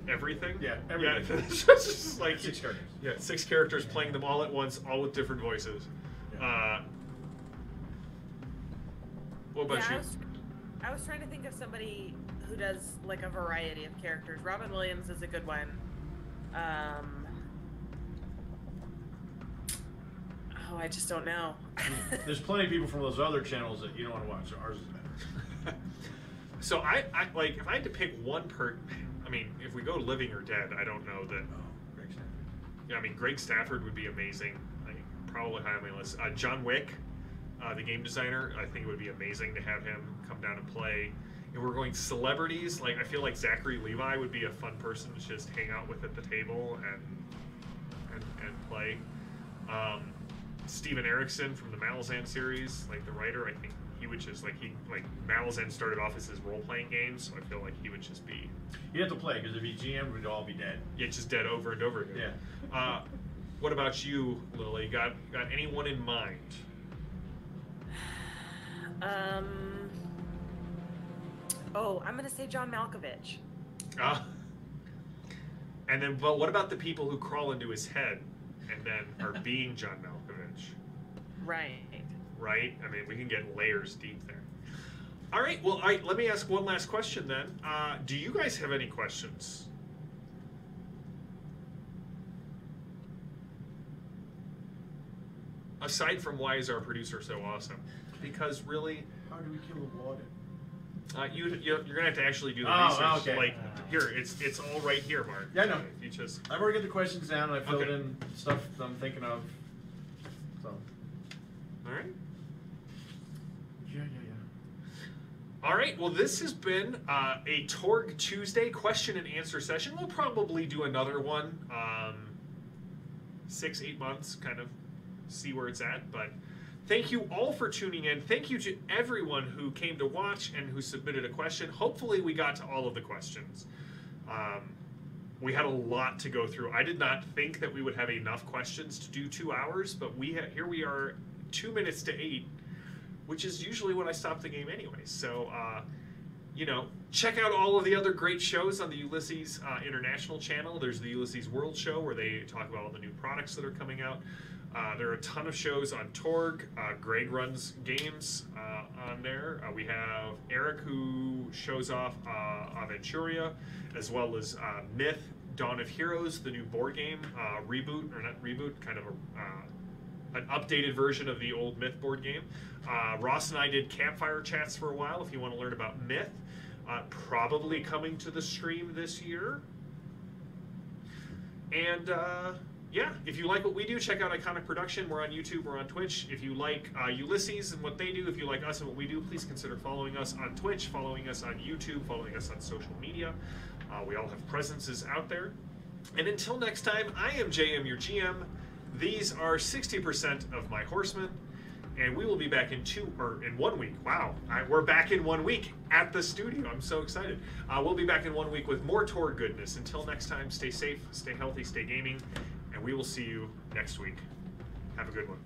everything. Yeah, everything. Yeah, it's just like 6 characters. Yeah, 6 characters playing them all at once, all with different voices. Yeah. What about you? I was trying to think of somebody who does like a variety of characters. Robin Williams is a good one. Oh, I just don't know. There's plenty of people from those other channels that you don't want to watch, so ours is better. So I like if I had to pick one I mean, if we go living or dead, I don't know that. Oh, Greg Stafford. Yeah, I mean, Greg Stafford would be amazing. I probably high on my list. John Wick, the game designer, I think it would be amazing to have him come down and play. If we're going celebrities, like I feel like Zachary Levi would be a fun person to just hang out with at the table and play. Steven Erikson from the Malazan series, like the writer, I think he would just like Malazan started off as his role-playing game, so I feel like he would just be You'd have to play, because if he GM, we'd all be dead. just dead over and over again. Yeah. What about you, Lily? Got anyone in mind? Oh, I'm gonna say John Malkovich. And then, well, what about the people who crawl into his head and then are being John Malkovich? Right. Right? I mean, we can get layers deep there. All right. Well, let me ask one last question then. Do you guys have any questions? Aside from why is our producer so awesome? Because really, How do we kill a warden? you're gonna have to actually do the Oh, research. okay. Like here, it's all right here, Mark. Yeah, I know. If you just I've already got the questions down, and I filled Okay. in stuff that I'm thinking of. So. all right. Yeah. All right. Well, this has been a Torg Tuesday question and answer session. We'll probably do another one, 6-8 months, kind of see where it's at. But thank you all for tuning in. Thank you to everyone who came to watch and who submitted a question. Hopefully, we got to all of the questions. We had a lot to go through. I did not think that we would have enough questions to do 2 hours, but here we are, 2 minutes to 8. Which is usually when I stop the game anyway. So, check out all of the other great shows on the Ulysses International channel. There's the Ulysses World Show where they talk about all the new products that are coming out. There are a ton of shows on Torg. Greg runs games on there. We have Eric who shows off Aventuria, as well as Myth, Dawn of Heroes, the new board game reboot, or not reboot, kind of an updated version of the old Myth board game. Ross and I did campfire chats for a while if you want to learn about Myth. Probably coming to the stream this year. And if you like what we do, check out Iconic Production. We're on YouTube, we're on Twitch. If you like Ulysses and what they do, if you like us and what we do, please consider following us on Twitch, following us on YouTube, following us on social media. We all have presences out there. And until next time, I am JM, your GM. These are 60% of my Horsemen, and we will be back in 1 week. Wow, we're back in 1 week at the studio. I'm so excited. We'll be back in 1 week with more Torg goodness. Until next time, stay safe, stay healthy, stay gaming, and we will see you next week. Have a good one.